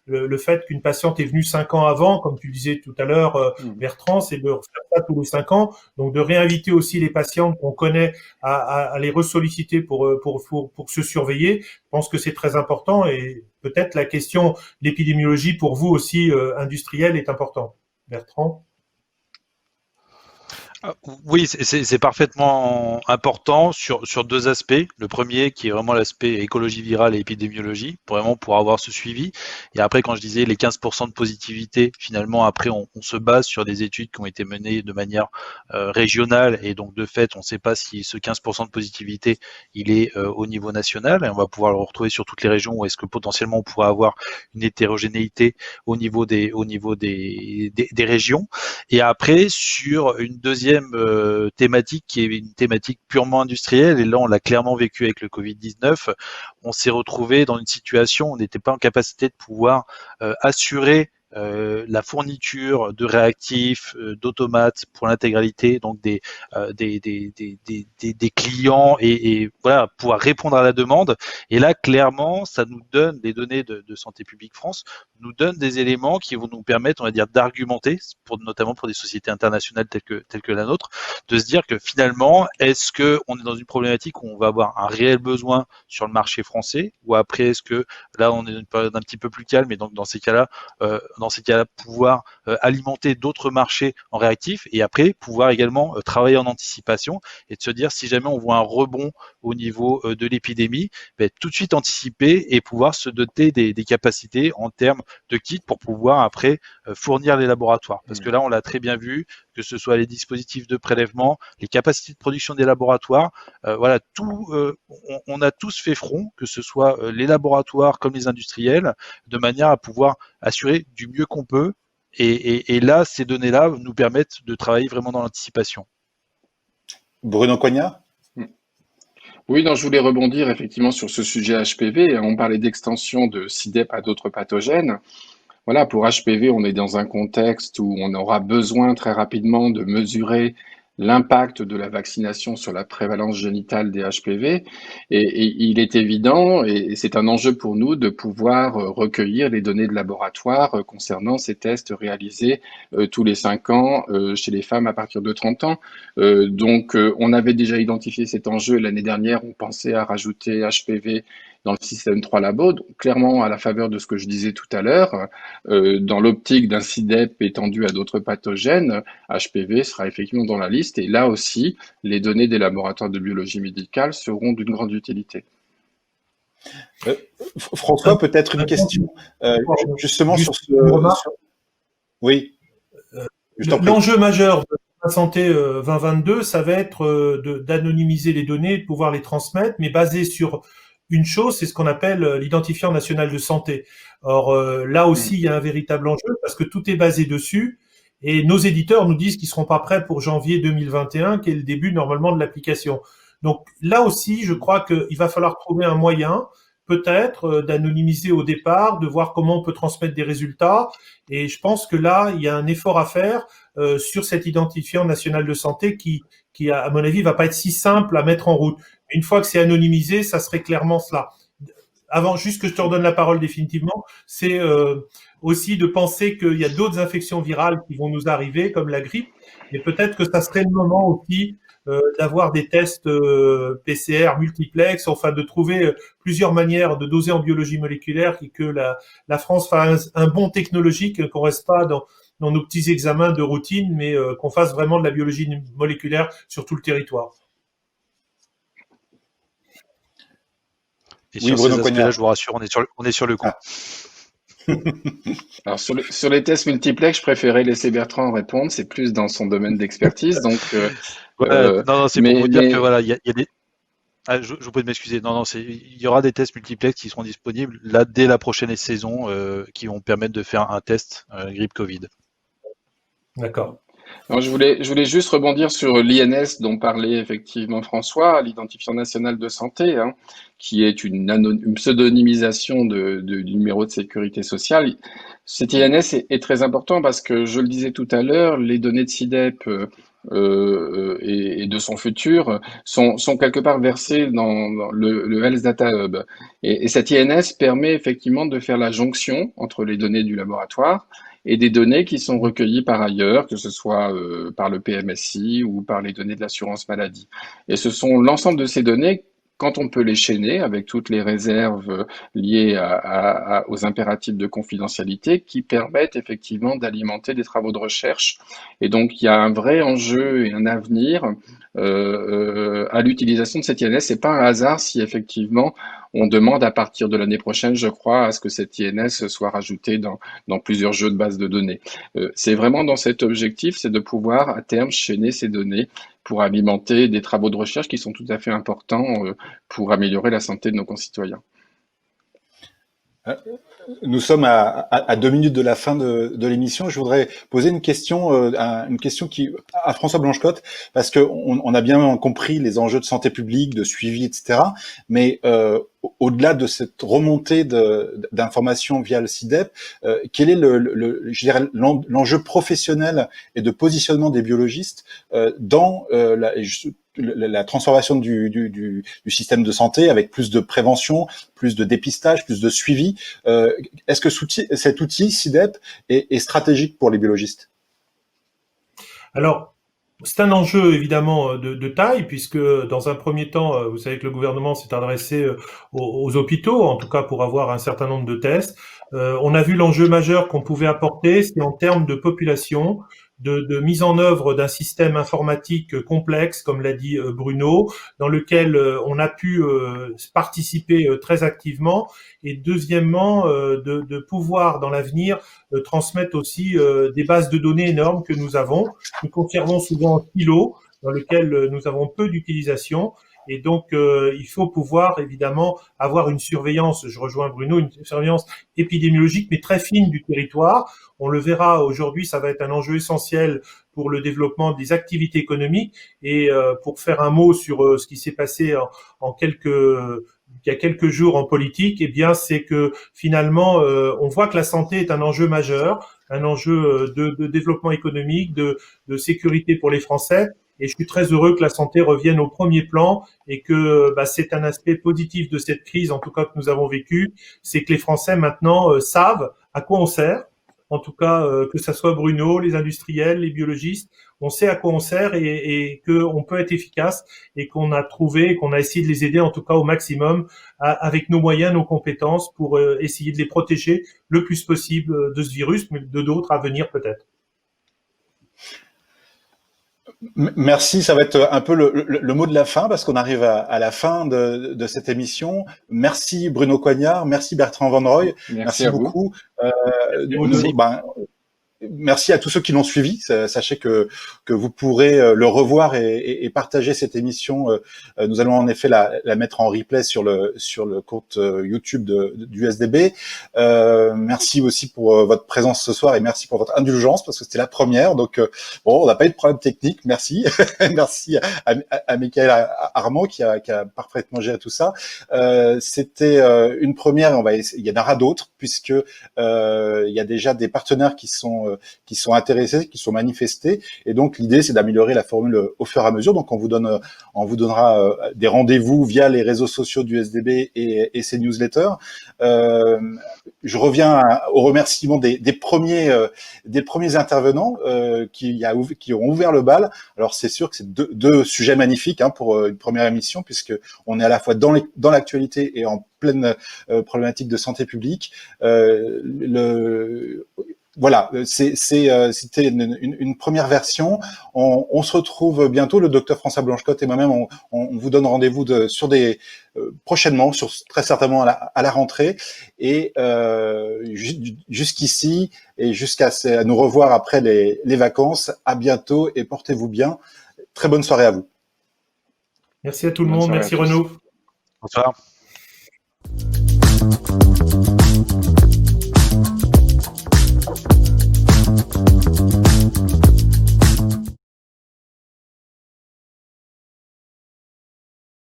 Speaker 3: le fait qu'une patiente est venue 5 ans avant, comme tu disais tout à l'heure, Bertrand, c'est de refaire ça tous les 5 ans, donc de réinviter aussi les patientes qu'on connaît à les ressolliciter pour se surveiller. Je pense que c'est très important et peut-être la question de l'épidémiologie pour vous aussi industrielle est importante. Bertrand?
Speaker 2: Oui, c'est parfaitement important sur deux aspects. Le premier qui est vraiment l'aspect écologie virale et épidémiologie, vraiment pour avoir ce suivi. Et après, quand je disais les 15% de positivité, finalement, après, on se base sur des études qui ont été menées de manière régionale. Et donc, de fait, on ne sait pas si ce 15% de positivité, il est au niveau national. Et on va pouvoir le retrouver sur toutes les régions ou est-ce que potentiellement on pourrait avoir une hétérogénéité au niveau des régions. Et après, sur une deuxième thématique qui est une thématique purement industrielle, et là on l'a clairement vécu avec le Covid-19, on s'est retrouvé dans une situation où on n'était pas en capacité de pouvoir assurer la fourniture de réactifs, d'automates pour l'intégralité donc des clients et voilà pouvoir répondre à la demande. Et là, clairement, ça nous donne les données de Santé publique France nous donne des éléments qui vont nous permettre, on va dire, d'argumenter, notamment pour des sociétés internationales telles que la nôtre, de se dire que finalement, est-ce qu'on est dans une problématique où on va avoir un réel besoin sur le marché français, ou après, est-ce que là, on est dans une période un petit peu plus calme, et donc dans ces cas-là, pouvoir alimenter d'autres marchés en réactif, et après, pouvoir également travailler en anticipation, et de se dire, si jamais on voit un rebond au niveau de l'épidémie, tout de suite anticiper et pouvoir se doter des capacités en termes de kits pour pouvoir après fournir les laboratoires. Parce que là, on l'a très bien vu, que ce soit les dispositifs de prélèvement, les capacités de production des laboratoires, voilà, on a tous fait front, que ce soit les laboratoires comme les industriels, de manière à pouvoir assurer du mieux qu'on peut. Et là, ces données-là nous permettent de travailler vraiment dans l'anticipation.
Speaker 1: Bruno Cognat?
Speaker 4: Oui, non, je voulais rebondir effectivement sur ce sujet HPV. On parlait d'extension de SIDEP à d'autres pathogènes. Voilà, pour HPV, on est dans un contexte où on aura besoin très rapidement de mesurer l'impact de la vaccination sur la prévalence génitale des HPV. Et il est évident, et c'est un enjeu pour nous, de pouvoir recueillir les données de laboratoire concernant ces tests réalisés tous les 5 ans chez les femmes à partir de 30 ans. Donc, on avait déjà identifié cet enjeu l'année dernière. On pensait à rajouter HPV dans le système 3 Labo. Donc, clairement, à la faveur de ce que je disais tout à l'heure, dans l'optique d'un SIDEP étendu à d'autres pathogènes, HPV sera effectivement dans la liste. Et là aussi, les données des laboratoires de biologie médicale seront d'une grande utilité.
Speaker 1: François, peut-être une question justement sur ce... Oui.
Speaker 3: L'enjeu majeur de la santé 2022, ça va être d'anonymiser les données, de pouvoir les transmettre, mais basé sur une chose, c'est ce qu'on appelle l'identifiant national de santé. Or, là aussi, il y a un véritable enjeu parce que tout est basé dessus. Et nos éditeurs nous disent qu'ils seront pas prêts pour janvier 2021, qui est le début normalement de l'application. Donc là aussi, je crois qu'il va falloir trouver un moyen, peut-être, d'anonymiser au départ, de voir comment on peut transmettre des résultats. Et je pense que là, il y a un effort à faire sur cet identifiant national de santé qui, à mon avis, va pas être si simple à mettre en route. Une fois que c'est anonymisé, ça serait clairement cela. Avant, juste que je te redonne la parole définitivement, c'est aussi de penser qu'il y a d'autres infections virales qui vont nous arriver, comme la grippe, et peut-être que ça serait le moment aussi d'avoir des tests PCR multiplex, enfin de trouver plusieurs manières de doser en biologie moléculaire et que la France fasse un bond technologique, qu'on reste pas dans nos petits examens de routine, mais qu'on fasse vraiment de la biologie moléculaire sur tout le territoire.
Speaker 2: Et sur ces aspects-là, je vous rassure, on est sur le coup.
Speaker 4: Alors sur les tests multiplex, je préférais laisser Bertrand répondre, c'est plus dans son domaine d'expertise. Donc,
Speaker 2: non, c'est pour vous dire que voilà, il y a des. Ah, je vous prie de m'excuser. Non, il y aura des tests multiplex qui seront disponibles là dès la prochaine saison, qui vont permettre de faire un test grippe Covid.
Speaker 3: D'accord.
Speaker 4: Alors, je voulais juste rebondir sur l'INS dont parlait effectivement François, l'identifiant national de santé, hein, qui est une pseudonymisation du numéro de sécurité sociale. Cet INS est très important parce que, je le disais tout à l'heure, les données de SIDEP et de son futur sont quelque part versées dans le Health Data Hub. Et cet INS permet effectivement de faire la jonction entre les données du laboratoire et des données qui sont recueillies par ailleurs, que ce soit par le PMSI ou par les données de l'assurance maladie. Et ce sont l'ensemble de ces données quand on peut les chaîner avec toutes les réserves liées aux impératifs de confidentialité qui permettent effectivement d'alimenter des travaux de recherche. Et donc, il y a un vrai enjeu et un avenir à l'utilisation de cet INS. C'est pas un hasard si effectivement on demande à partir de l'année prochaine, je crois, à ce que cet INS soit rajouté dans plusieurs jeux de bases de données. C'est vraiment dans cet objectif, c'est de pouvoir à terme chaîner ces données pour alimenter des travaux de recherche qui sont tout à fait importants pour améliorer la santé de nos concitoyens.
Speaker 1: Nous sommes à 2 minutes de la fin de l'émission. Je voudrais poser une question à François Blanchecotte, parce que on a bien compris les enjeux de santé publique, de suivi, etc. Mais au-delà de cette remontée d'informations via le CIDEP, quel est je dirais l'enjeu professionnel et de positionnement des biologistes dans la transformation du système de santé, avec plus de prévention, plus de dépistage, plus de suivi. Est-ce que cet outil CIDEP est stratégique pour les biologistes?
Speaker 3: Alors, c'est un enjeu évidemment de taille, puisque dans un premier temps, vous savez que le gouvernement s'est adressé aux hôpitaux, en tout cas pour avoir un certain nombre de tests. On a vu l'enjeu majeur qu'on pouvait apporter, c'est en termes de population, de mise en œuvre d'un système informatique complexe, comme l'a dit Bruno, dans lequel on a pu participer très activement, et deuxièmement, de pouvoir dans l'avenir transmettre aussi des bases de données énormes que nous avons. Nous conservons souvent un silo dans lequel nous avons peu d'utilisation. Et donc, il faut pouvoir, évidemment, avoir une surveillance, je rejoins Bruno, une surveillance épidémiologique, mais très fine du territoire. On le verra aujourd'hui, ça va être un enjeu essentiel pour le développement des activités économiques. Et pour faire un mot sur ce qui s'est passé il y a quelques jours en politique, eh bien, c'est que finalement, on voit que la santé est un enjeu majeur, un enjeu de développement économique, de sécurité pour les Français. Et je suis très heureux que la santé revienne au premier plan et que c'est un aspect positif de cette crise, en tout cas que nous avons vécu, c'est que les Français maintenant savent à quoi on sert. En tout cas, que ça soit Bruno, les industriels, les biologistes, on sait à quoi on sert et qu'on peut être efficace et qu'on a trouvé, qu'on a essayé de les aider en tout cas au maximum avec nos moyens, nos compétences pour essayer de les protéger le plus possible de ce virus, mais de d'autres à venir peut-être.
Speaker 1: Merci, ça va être un peu le mot de la fin, parce qu'on arrive à la fin de cette émission. Merci Bruno Coignard, merci Bertrand Van Rooij, merci beaucoup. Merci à tous ceux qui l'ont suivi. Sachez que vous pourrez le revoir et partager cette émission. Nous allons en effet la mettre en replay sur le compte YouTube du SDB. Merci aussi pour votre présence ce soir et merci pour votre indulgence, parce que c'était la première. Donc on n'a pas eu de problème technique. Merci. Merci à Michael Armand qui a parfaitement géré tout ça. C'était une première. Il y en aura d'autres, puisque il y a déjà des partenaires qui sont intéressés, qui sont manifestés, et donc l'idée c'est d'améliorer la formule au fur et à mesure. Donc on vous donnera des rendez-vous via les réseaux sociaux du SDB et ses newsletters. Je reviens au remerciement des premiers intervenants qui ont ouvert le bal. Alors c'est sûr que c'est deux sujets magnifiques pour une première émission, puisque on est à la fois dans l'actualité et en pleine problématique de santé publique. Voilà, c'était une première version. On se retrouve bientôt. Le docteur François Blanchecotte et moi-même, on vous donne rendez-vous prochainement, très certainement à la rentrée. Et jusqu'ici et jusqu'à nous revoir après les vacances. À bientôt et portez-vous bien. Très bonne soirée à vous.
Speaker 3: Merci à tout le monde. Merci Renaud.
Speaker 2: Bonsoir.